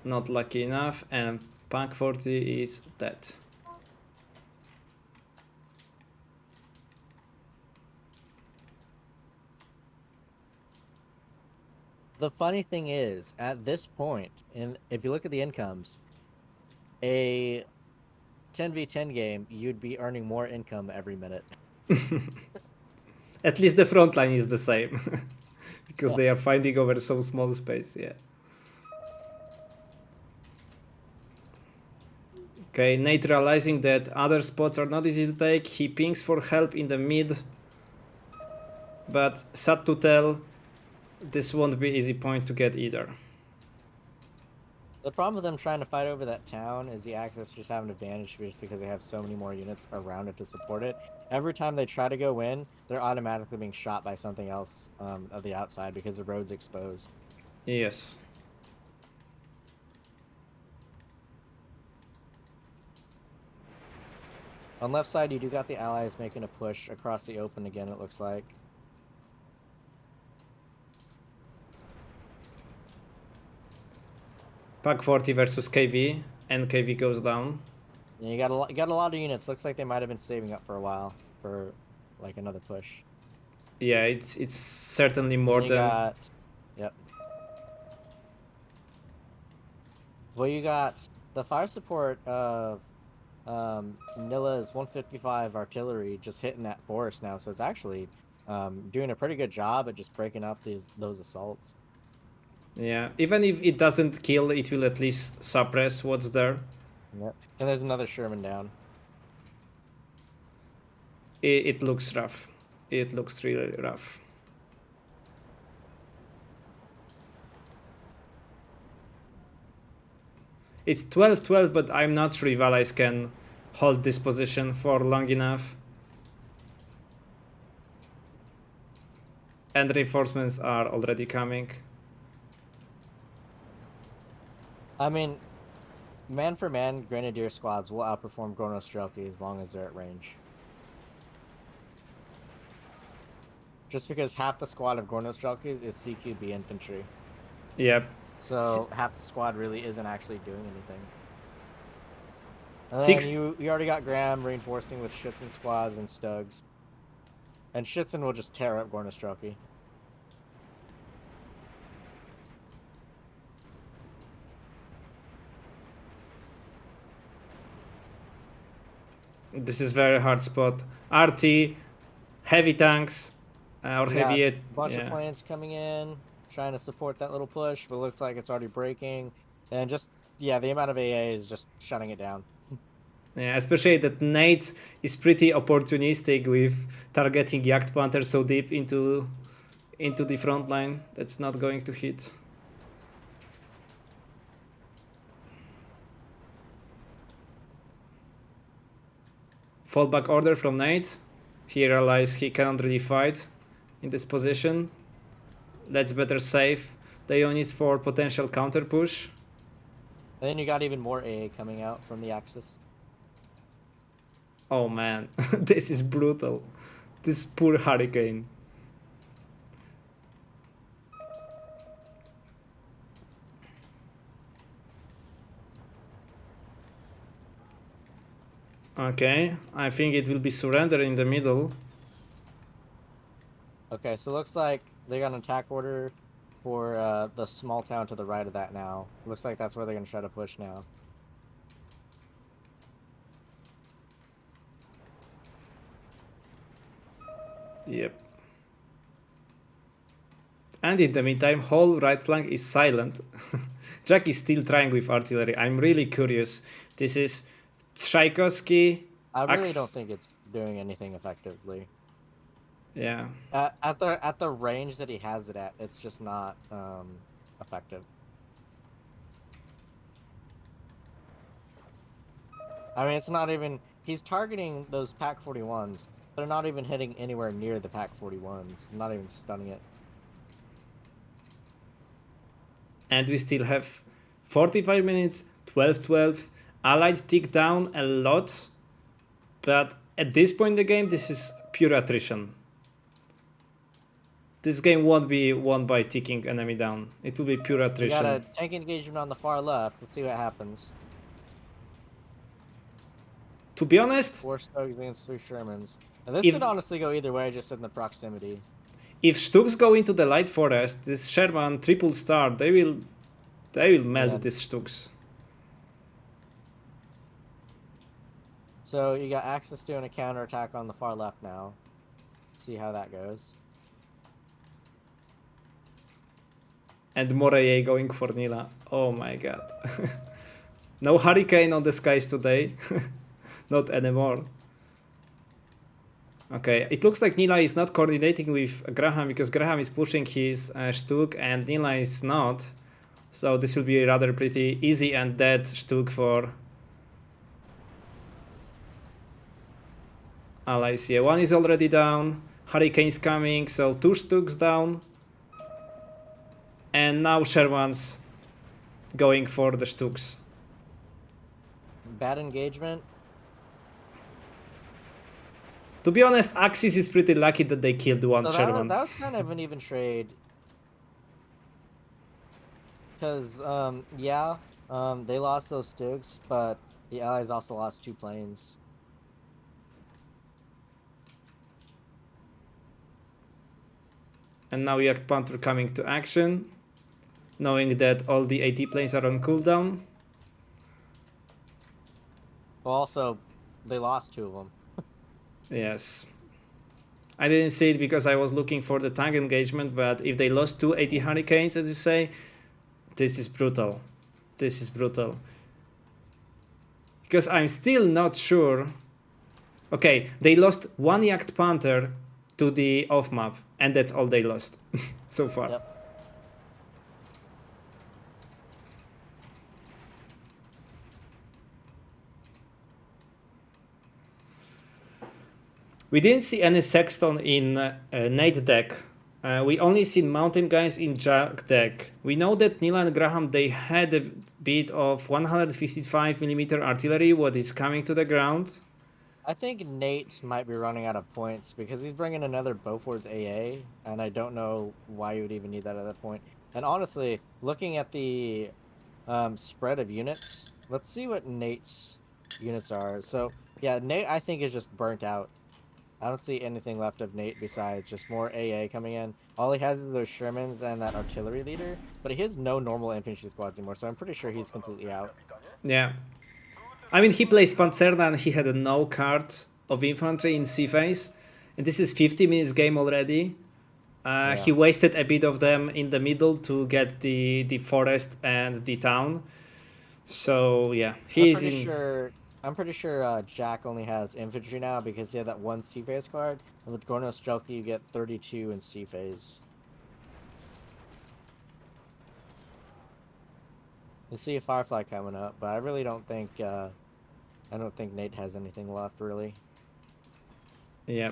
Not lucky enough, and Pack 40 is dead. The funny thing is, at this point, if you look at the incomes, a 10v10 game, you'd be earning more income every minute. At least the front line is the same. Because they are fighting over so small space, yeah. Okay, Nate realizing that other spots are not easy to take, he pings for help in the mid. But sad to tell, this won't be easy point to get either. The problem with them trying to fight over that town is the Axis just have an advantage just because they have so many more units around it to support it. Every time they try to go in, they're automatically being shot by something else of the outside because the road's exposed. Yes. On left side, you do got the allies making a push across the open again, it looks like. Pack 40 versus KV, and KV goes down. Yeah, you got a lot of units. Looks like they might have been saving up for a while for like another push. Yeah, it's certainly more than. Yep. Well, you got the fire support of Nilla's 155 artillery just hitting that forest now, so it's actually doing a pretty good job at just breaking up those assaults. Yeah, even if it doesn't kill, it will at least suppress what's there. Yep. And there's another Sherman down. It looks rough. It looks really rough. It's 12-12, but I'm not sure if allies can hold this position for long enough. And reinforcements are already coming. I mean, man for man, Grenadier squads will outperform Gornostrelki as long as they're at range. Just because half the squad of Gornostrelkis is CQB infantry. Yep. So half the squad really isn't actually doing anything. And Six. then you already got Graham reinforcing with Schützen squads and Stugs. And Schützen will just tear up Gornostrelki. This is very hard spot. RT, heavy tanks, or heavy. Bunch of planes coming in, trying to support that little push, but looks like it's already breaking. And just, yeah, the amount of AA is just shutting it down. Yeah, especially that Nate is pretty opportunistic with targeting Yacht Panther so deep into the front line. That's not going to hit. Fallback order from Nate. He realized he cannot really fight in this position. Let's better save the units for potential counter push. And then you got even more AA coming out from the Axis. Oh man, this is brutal. This poor Hurricane. Okay, I think it will be surrender in the middle. Okay, so looks like they got an attack order for the small town to the right of that now. Looks like that's where they're going to try to push now. Yep. And in the meantime, whole right flank is silent. Jack is still trying with artillery. I'm really curious. This is Tchaikovsky. I really don't think it's doing anything effectively. Yeah. At the range that he has it at, it's just not effective. I mean, it's not even... He's targeting those Pac 41s. They're not even hitting anywhere near the Pac 41s. Not even stunning it. And we still have 45 minutes, 12-12. Allied tick down a lot. But at this point in the game, this is pure attrition. This game won't be won by ticking enemy down. It will be pure attrition. We got a tank engagement on the far left. Let's see what happens. To be honest, 4 Stugs against 3 Shermans. And this could honestly go either way, just in the proximity. If Stugs go into the light forest, this Sherman triple star, they will melt these Stugs. So you got Axis doing a counterattack on the far left now. See how that goes. And Moreye going for Nila. Oh my god. No Hurricane on the skies today. Not anymore. Okay, it looks like Nila is not coordinating with Graham because Graham is pushing his Stug and Nila is not. So this will be rather pretty easy and dead Stug for allies. Yeah, one is already down. Hurricane is coming, so 2 Stugs down. And now Sherman's going for the Stugs. Bad engagement. To be honest, Axis is pretty lucky that they killed one Sherman. That was kind of an even trade. Because, they lost those Stugs, but the Allies also lost 2 planes. And now Yacht Panther coming to action, knowing that all the AT planes are on cooldown. Well, also, they lost 2 of them. Yes. I didn't see it because I was looking for the tank engagement, but if they lost 2 AT Hurricanes, as you say, this is brutal. This is brutal. Because I'm still not sure. Okay, they lost 1 Yacht Panther to the off map, and that's all they lost so far. Yep. We didn't see any Sexton in Nate deck We only seen mountain guys in Jack deck. We know that Neil and Graham, they had a bit of 155mm artillery, what is coming to the ground. I think Nate might be running out of points because he's bringing another Bofors AA, and I don't know why you would even need that at that point. And honestly, looking at the spread of units, let's see what Nate's units are. So yeah, Nate I think is just burnt out. I don't see anything left of Nate besides just more AA coming in. All he has is those Shermans and that artillery leader, but he has no normal infantry squads anymore, so I'm pretty sure he's completely out. Yeah. I mean, he plays Panzerna and he had no card of infantry in C phase. And this is 50 minutes game already. Yeah. He wasted a bit of them in the middle to get the forest and the town. So yeah, he's I'm pretty sure Jack only has infantry now because he had that one C phase card, and with Gorno Strelka you get 32 in C phase. You see a Firefly coming up, but I really don't think Nate has anything left really. Yeah.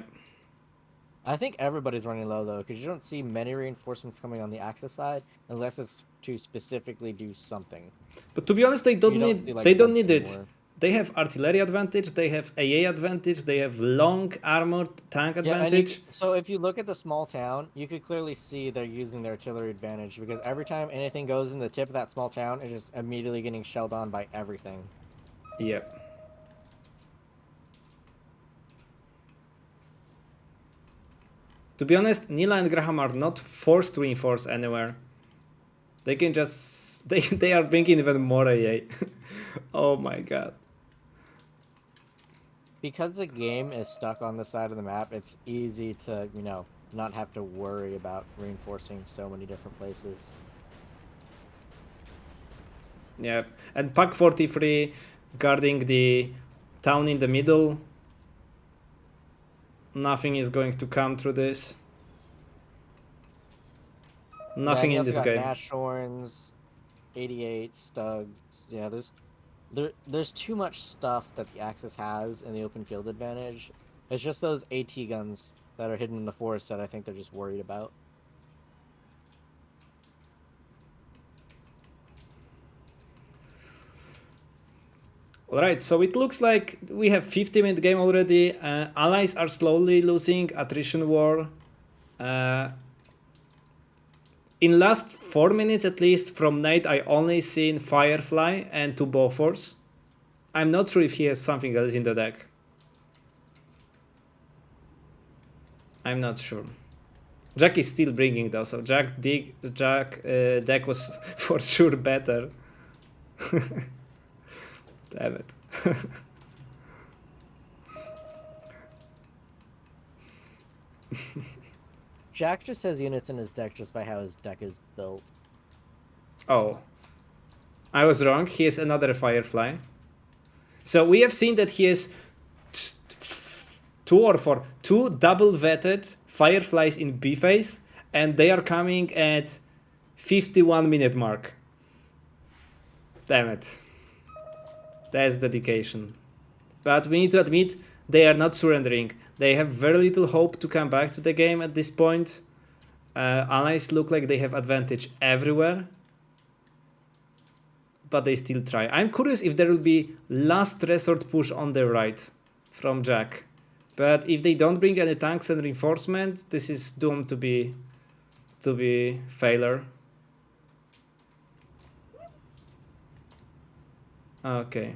I think everybody's running low though, because you don't see many reinforcements coming on the Axis side unless it's to specifically do something. But to be honest, they don't need it. Anymore. They have artillery advantage, they have AA advantage, they have long armored tank advantage. So if you look at the small town, you could clearly see they're using their artillery advantage because every time anything goes in the tip of that small town, it's just immediately getting shelled on by everything. Yep. To be honest, Nila and Graham are not forced to reinforce anywhere. They can just... They are bringing even more AA. Oh my god. Because the game is stuck on the side of the map, it's easy to, you know, not have to worry about reinforcing so many different places. Yeah, and Pack 43 guarding the town in the middle. Nothing is going to come through this. Nothing in this game. Nashorns, 88 Stugs. Yeah, there's too much stuff that the Axis has in the open field advantage. It's just those AT guns that are hidden in the forest that I think they're just worried about. Alright, so it looks like we have 50-minute game already. Allies are slowly losing attrition war. In last 4 minutes at least from Nate, I only seen Firefly and 2 Bofors. I'm not sure if he has something else in the deck. I'm not sure. Jack is still bringing though, so Jack deck was for sure better. Damn it. Jack just has units in his deck just by how his deck is built. Oh. I was wrong. He has another Firefly. So we have seen that he has 2 double vetted Fireflies in B phase, and they are coming at 51-minute mark. Damn it. That's dedication. But we need to admit, they are not surrendering. They have very little hope to come back to the game at this point. Allies look like they have advantage everywhere. But they still try. I'm curious if there will be last resort push on the right from Jack. But if they don't bring any tanks and reinforcement, this is doomed to be failure. Okay.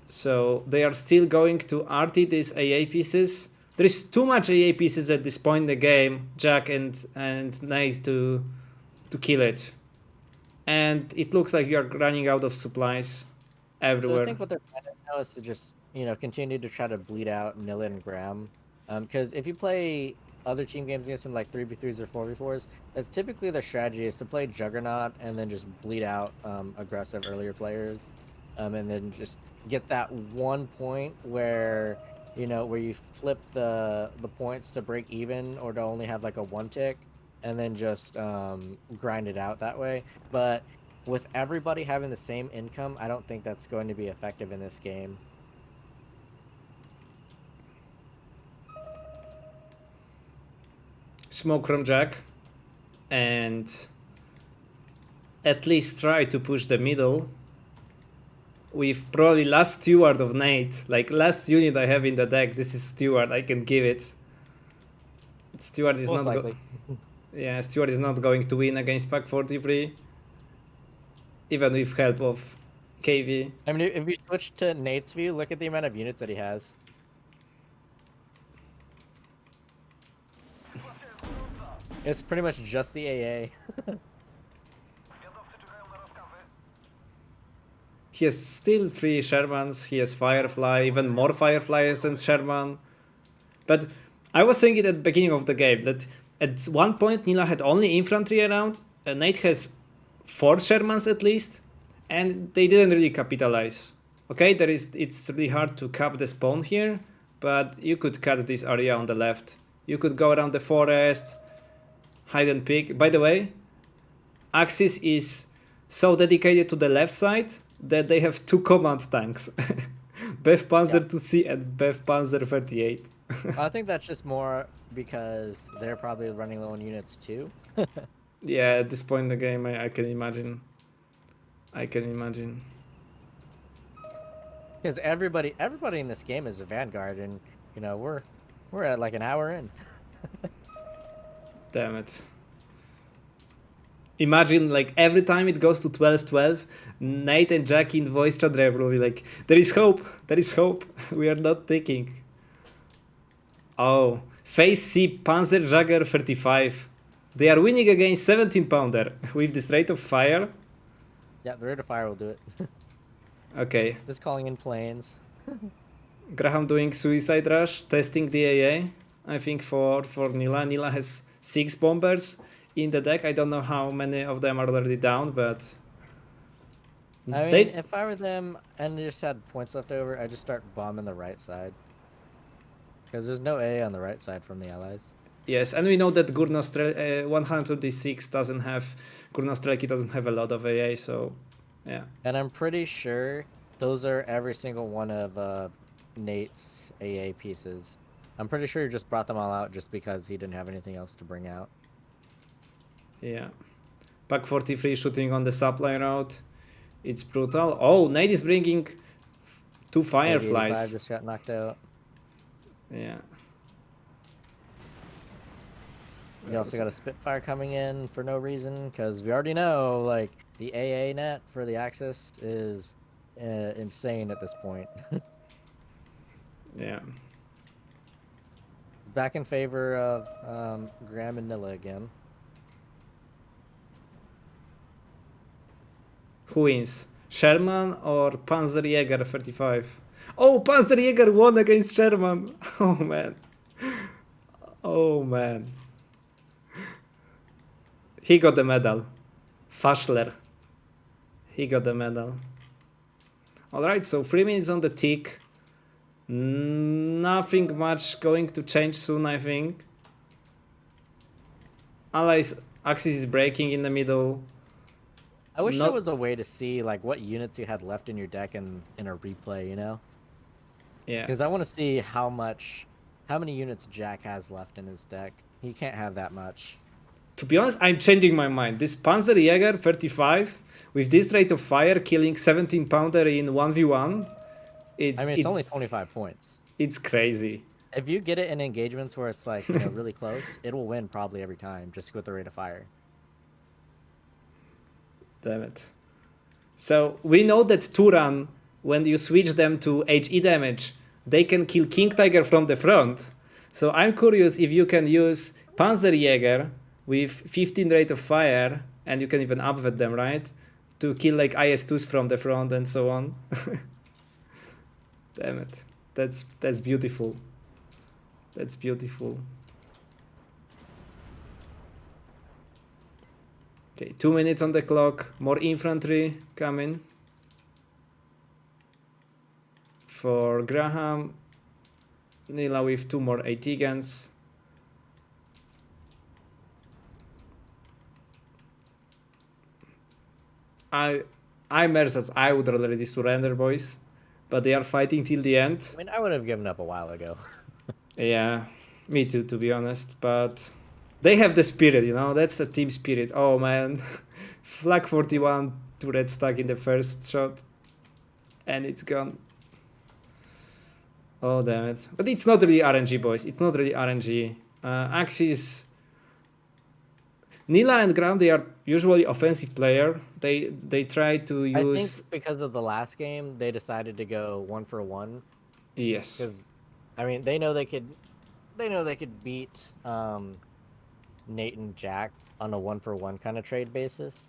So they are still going to RT these AA pieces. There is too much AA pieces at this point in the game, Jack and Nate to kill it. And it looks like you are running out of supplies everywhere. So I think what they're planning now is to just, you know, continue to try to bleed out Nilla and Graham. Because if you play other team games against them, like 3v3s or 4v4s, that's typically their strategy is to play Juggernaut and then just bleed out aggressive earlier players. And then just get that one point where, you know, where you flip the points to break even or to only have like a 1 tick. And then just grind it out that way. But with everybody having the same income, I don't think that's going to be effective in this game. smoke from Jack and at least try to push the middle with probably last steward of Nate. Like last unit I have in the deck, this is steward, I can give it. Steward is Most not likely. yeah, Steward is not going to win against Pack 43. Even with help of KV. I mean, if we switch to Nate's view, look at the amount of units that he has. It's pretty much just the AA. He has still 3 Shermans, he has Firefly, even more Fireflies than Sherman. But I was saying it at the beginning of the game, that at one point Nila had only infantry around, and Nate has 4 Shermans at least, and they didn't really capitalize. Okay, it's really hard to cap the spawn here, but you could cut this area on the left. You could go around the forest, hide and pick. By the way, Axis is so dedicated to the left side that they have 2 command tanks. Bev Panzer 2C and Bev Panzer 38. I think that's just more because they're probably running low on units too. Yeah, at this point in the game, I can imagine. I can imagine. Because everybody in this game is a Vanguard, and you know we're at like an hour in. Damn it. Imagine like every time it goes to 12-12, Nate and Jack in voice chat will be like, there is hope, we are not taking. Oh, Phase C Panzerjäger 35. They are winning against 17 pounder with this rate of fire. Yeah, the rate of fire will do it. Okay. Just calling in planes. Graham doing suicide rush, testing the AA. I think for Nila. Nila has 6 bombers in the deck. I don't know how many of them are already down, but I mean, if I were them and just had points left over, I'd just start bombing the right side. Because there's no AA on the right side from the allies. Yes, and we know that 126 doesn't have, Gurnostrelki doesn't have a lot of AA, so yeah. And I'm pretty sure those are every single one of Nate's AA pieces. I'm pretty sure he just brought them all out just because he didn't have anything else to bring out. Yeah. Pack 43 shooting on the supply route. It's brutal. Oh, Nate is bringing 2 Fireflies. Just got knocked out. Yeah. You also got a Spitfire coming in for no reason, because we already know, like, the AA net for the Axis is insane at this point. Yeah. Back in favor of Graham and Nilla again. Who wins? Sherman or Panzerjäger 35? Oh, Panzerjäger won against Sherman. Oh, man. Oh, man. He got the medal. Faschler. He got the medal. Alright, so 3 minutes on the tick. Nothing much going to change soon, I think. Allies axis is breaking in the middle. I wish there was a way to see like what units you had left in your deck in a replay, you know? Yeah. Because I want to see how many units Jack has left in his deck. He can't have that much. To be honest, I'm changing my mind. This Panzerjäger 35 with this rate of fire killing 17 pounder in 1v1. It's only 25 points. It's crazy. If you get it in engagements where it's like, you know, really close, it will win probably every time just with the rate of fire. Damn it. So we know that Turan, when you switch them to HE damage, they can kill King Tiger from the front. So I'm curious if you can use Panzerjäger with 15 rate of fire, and you can even upvet them, right? To kill like IS-2s from the front and so on. Damn it. That's beautiful. That's beautiful. Okay, 2 minutes on the clock. More infantry coming. For Graham. Nila with 2 more AT guns. I'm Ersatz. I would already surrender, boys. But they are fighting till the end. I mean, I would have given up a while ago. Yeah, me too, to be honest. But They have the spirit, you know. That's the team spirit. Oh man, flag 41 to red stack in the first shot, and it's gone. Oh damn it! But it's not really RNG, boys. It's not really RNG. Axis, Nila and Gram, they are usually offensive player. They try to use. I think because of the last game, they decided to go 1-for-1. Yes. Because, I mean, they know they could beat Nate and Jack on a 1-for-1 kind of trade basis.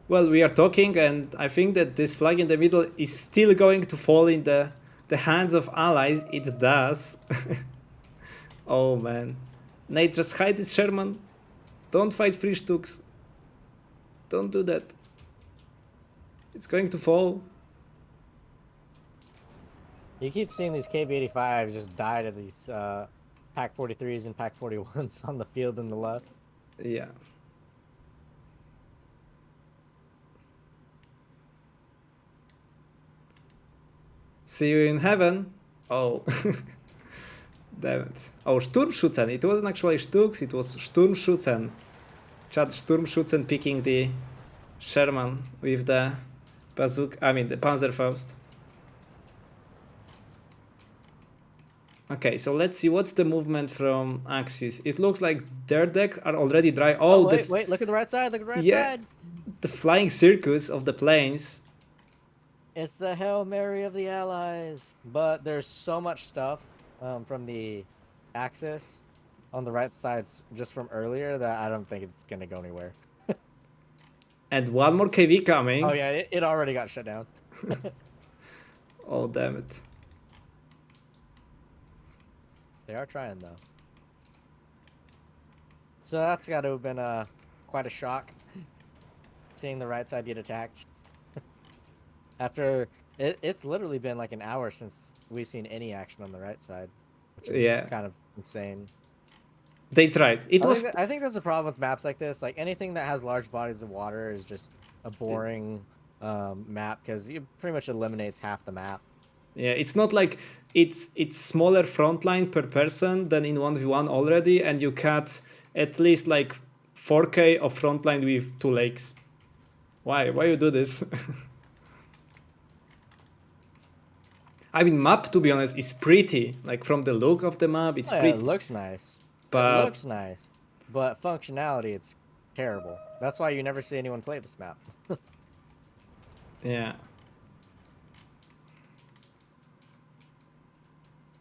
Well, we are talking, and I think that this flag in the middle is still going to fall in the hands of allies. It does. Oh man. Nate, just hide this Sherman. Don't fight free Stooks. Don't do that. It's going to fall. You keep seeing these KV-85s just die to these Pack 43s and Pack 41s on the field in the left. Yeah. See you in heaven. Oh. Damn it. Oh, Sturmschützen. It wasn't actually Stooks, it was Sturmschützen. Chad Sturmschützen picking the Sherman with the bazooka. I mean, the Panzerfaust. Okay, so let's see what's the movement from Axis. It looks like their deck are already dry. Oh, wait, look at the right side, look at the right side. The flying circus of the planes. It's the Hail Mary of the Allies. But there's so much stuff from the Axis on the right sides just from earlier that I don't think it's going to go anywhere. And one more KV coming. Oh yeah, it already got shut down. Oh, damn it. They are trying, though. So that's got to have been quite a shock, seeing the right side get attacked. After, it's literally been like an hour since we've seen any action on the right side, which is kind of insane. They tried. I think that's a problem with maps like this. Like, anything that has large bodies of water is just a boring map, because it pretty much eliminates half the map. Yeah, it's not like it's smaller front line per person than in 1v1 already, and you cut at least like 4k of front line with 2 lakes. Why you do this? I mean, map, to be honest, is pretty. Like, from the look of the map, it's pretty. It looks nice. But it looks nice, but functionality, it's terrible. That's why you never see anyone play this map. Yeah.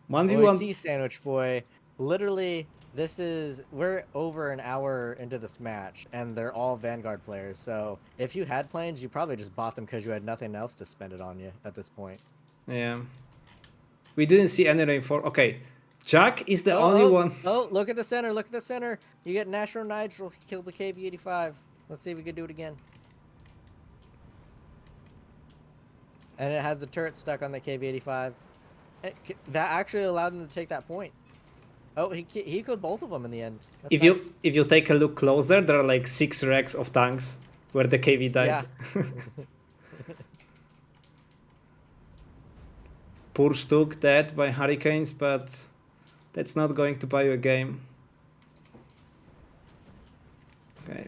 1v1. See, Sandwich Boy, literally, we're over an hour into this match, and they're all Vanguard players, so if you had planes, you probably just bought them because you had nothing else to spend it on you at this point. Yeah. We didn't see any reinforce. Okay. Jack is the only one. Oh, look at the center, look at the center. You get National Nigel, he killed the KV-85. Let's see if we can do it again. And it has the turret stuck on the KV-85. That actually allowed him to take that point. Oh, he killed both of them in the end. That's nice. If you take a look closer, there are like 6 wrecks of tanks where the KV died. Yeah. Poor Stuk dead by hurricanes, but that's not going to buy you a game. Okay.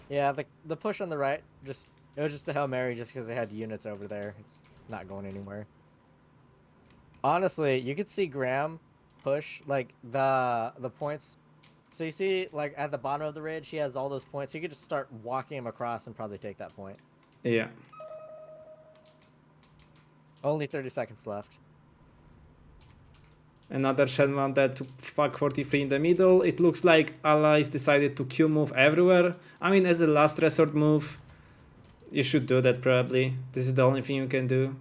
Yeah, the push on the right, it was just the Hail Mary just because they had units over there. It's not going anywhere. Honestly, you could see Graham push like the points. So you see, like, at the bottom of the ridge, he has all those points. So you could just start walking him across and probably take that point. Yeah. Only 30 seconds left. Another Shenman that took Pack 43 in the middle. It looks like allies decided to Q move everywhere. I mean, as a last resort move, you should do that probably. This is the only thing you can do.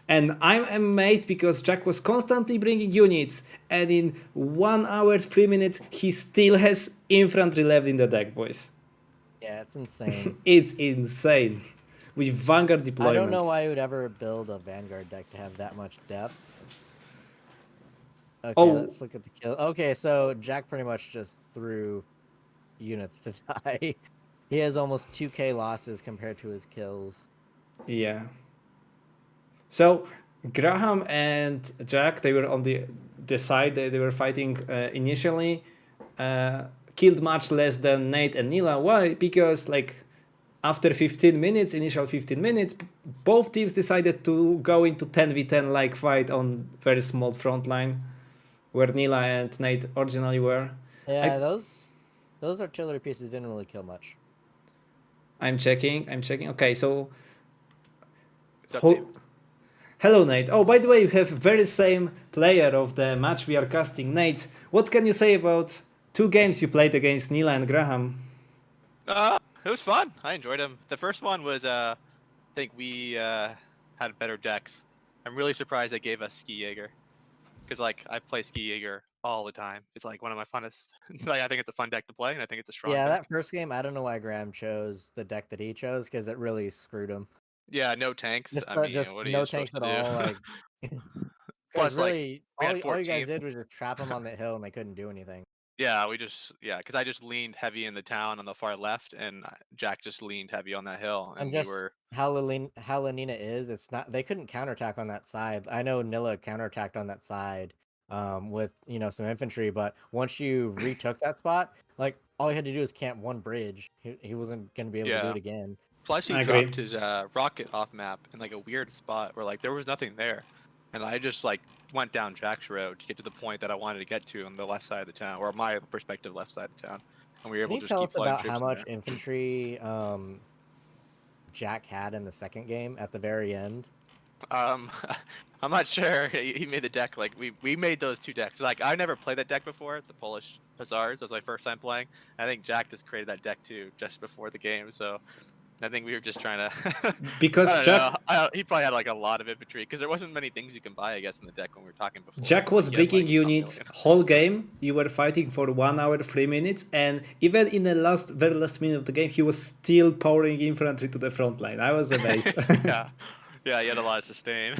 And I'm amazed because Jack was constantly bringing units, and in 1 hour 3 minutes he still has infantry left in the deck, boys. Yeah, it's insane. It's insane. With Vanguard deployment. I don't know why you would ever build a Vanguard deck to have that much depth. Okay, let's look at the kill. Okay, so Jack pretty much just threw units to die. He has almost 2K losses compared to his kills. Yeah. So Graham and Jack, they were on the side they were fighting initially. Killed much less than Nate and Nila. Why? Because like after 15 minutes, initial 15 minutes, both teams decided to go into 10v10 like fight on very small front line where Nila and Nate originally were. Yeah, I, those artillery pieces didn't really kill much. I'm checking. Okay, so What's up, Dave? hello, Nate. Oh, by the way, you have very same player of the match we are casting. Nate, what can you say about 2 games you played against Nila and Graham? It was fun. I enjoyed them. The first one was, I think we had better decks. I'm really surprised they gave us Ski Jaeger, because like I play Ski Jaeger all the time. It's like one of my funnest. Like I think it's a fun deck to play, and I think it's a strong Yeah, deck. that first game, I don't know why Graham chose the deck that he chose because it really screwed him. Yeah, no tanks. Just, I mean, just what are no you tanks supposed at to do? all. Like, because Plus, like really, we had all you guys 14. did was just trap them on the hill and they couldn't do anything. Yeah, because I just leaned heavy in the town on the far left, and Jack just leaned heavy on that hill, and And we just were. how Lenina is, it's not they couldn't counterattack on that side. I know Nilla counterattacked on that side, with some infantry, but once you retook that spot, like all he had to do was camp one bridge. He wasn't gonna be able to do Yeah. it again. Plus, he I agree. dropped his rocket off map in like a weird spot where like there was nothing there, and I just like went down Jack's road to get to the point that I wanted to get to on the left side of the town, or my perspective left side of the town, and we were Can able you to just tell keep us flooding about how troops in much there. infantry Jack had in the second game at the very end? I'm not sure. He made the deck like we made those 2 decks. Like I never played that deck before. The Polish Hussars. That was my first time playing. I think Jack just created that deck too, just before the game. So I think we were just trying to. Because I don't know. He probably had like a lot of infantry because there wasn't many things you can buy, I guess, in the deck when we were talking before. Jack was Like, you had, breaking like, units 1,000,000. whole game. You were fighting for 1 hour, 3 minutes, and even in the very last minute of the game, he was still pouring infantry to the front line. I was amazed. Yeah, he had a lot of sustain.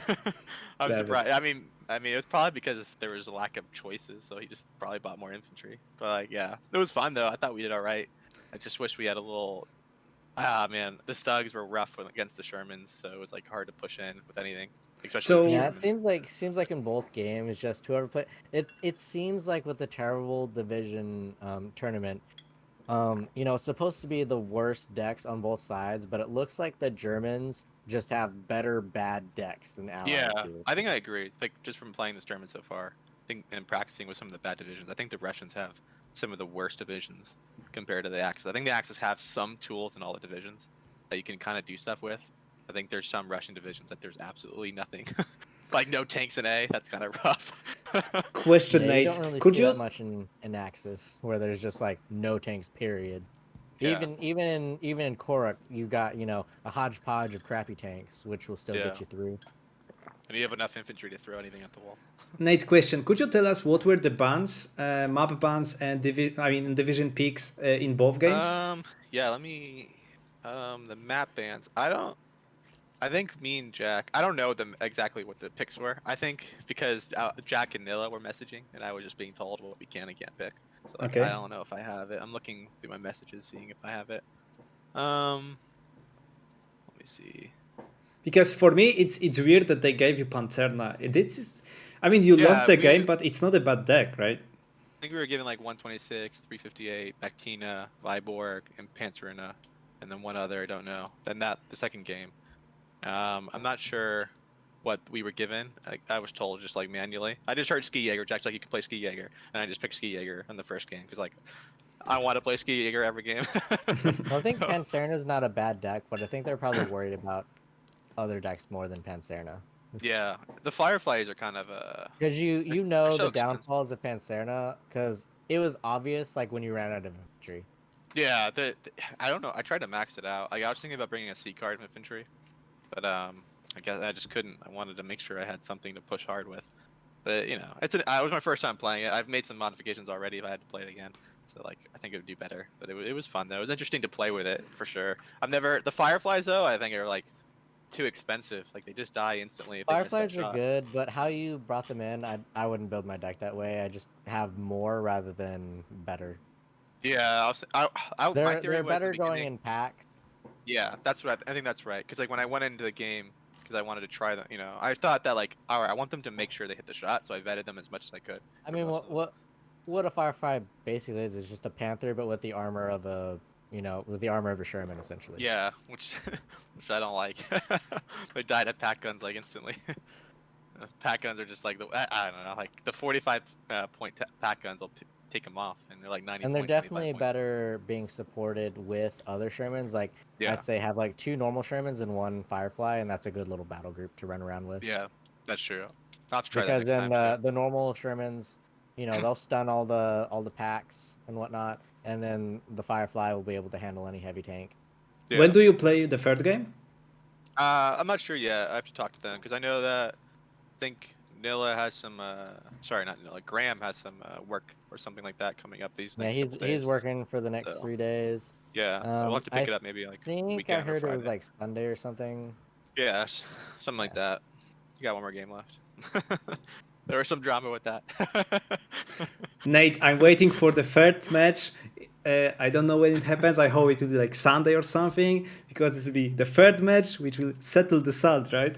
I'm Damn it. surprised. I mean, it was probably because there was a lack of choices, so he just probably bought more infantry. But like, yeah, it was fun though. I thought we did all right. I just wish we had a little. Ah, man, the Stugs were rough against the Shermans, so it was like hard to push in with anything, especially So- with the Yeah, it Shermans. seems like in both games, just whoever play it. It seems like with the terrible division tournament, it's supposed to be the worst decks on both sides, but it looks like the Germans just have better bad decks than the Allies Yeah, do. I think I agree. Like just from playing this tournament so far, I think and practicing with some of the bad divisions, I think the Russians have some of the worst divisions compared to the Axis. I think the Axis have some tools in all the divisions that you can kind of do stuff with. I think there's some Russian divisions that there's absolutely nothing. Like no tanks in A. That's kind of rough. Question, Yeah, you Nate. don't really Could see you? that much in Axis, where there's just like no tanks. Period. Yeah. Even in Korok, you got a hodgepodge of crappy tanks, which will still Yeah. get you through. And you have enough infantry to throw anything at the wall. Nate, question. Could you tell us what were the bans, map bans, and division picks in both games? Yeah. Let me. The map bans. I think me and Jack. I don't know them exactly what the picks were. I think because Jack and Nilla were messaging, and I was just being told what we can and can't pick. So like, Okay. I don't know if I have it. I'm looking through my messages, seeing if I have it. Let me see. Because for me, it's weird that they gave you Panzerna. You lost the game, but it's not a bad deck, right? I think we were given like 126, 358, Bactina, Viborg, and Panzerina, and then one other I don't know. Then the second game. I'm not sure what we were given. I was told just like manually. I just heard Ski Jaeger. Jack's like, you can play Ski Jaeger, and I just picked Ski Jaeger in the first game because like I want to play Ski Jaeger every game. Well, I think Panzerna's not a bad deck, but I think they're probably worried about other decks more than Panzerna. Yeah, the Fireflies are kind of Because you they're know so the expensive. downfalls of Panzerna, because it was obvious like when you ran out of infantry. Yeah, I don't know. I tried to max it out. Like, I was thinking about bringing a C card of infantry, but I guess I just couldn't. I wanted to make sure I had something to push hard with. But it was my first time playing it. I've made some modifications already if I had to play it again. So like I think it would do better. But it was fun though. It was interesting to play with it for sure. The Fireflies though. I think are like too expensive. Like they just die instantly if they miss that Fireflies are shot. good, but how you brought them in, I wouldn't build my deck that way. I just have more rather than better. Yeah, my They're theory was in the better going beginning. in packs. Yeah, that's what I think that's right. Because like when I went into the game, because I wanted to try them, I thought that like, all right, I want them to make sure they hit the shot, so I vetted them as much as I could. I for mean, most of them. what a Firefly basically is just a Panther, but with the armor of a with the armor of a Sherman essentially. Yeah, which which I don't like. They died at pack guns like instantly. Pack guns are just like I don't know, like the 45 point pack guns will take them off, and they're like 90 And they're points, 25 definitely points. better being supported with other Shermans. Like Yeah. I'd say have like 2 normal Shermans and 1 Firefly, and that's a good little battle group to run around with. Yeah, that's true. I'll have to try Because that next then time. the normal Shermans, they'll stun all the packs and whatnot, and then the Firefly will be able to handle any heavy tank. Yeah. When do you play the third game? I'm not sure yet. I have to talk to them because I know that I think Nilla has some. Sorry, not Nilla. Graham has some work or something like that coming up these Yeah, next couple days. he's working for the next So, 3 days. Yeah, so we'll have to pick it up maybe like I think weekend I heard or it Friday. was like Sunday or something. Yeah, something like that. You got one more game left. There was some drama with that. Nate, I'm waiting for the third match. I don't know when it happens. I hope it will be like Sunday or something, because this will be the third match, which will settle the salt, right?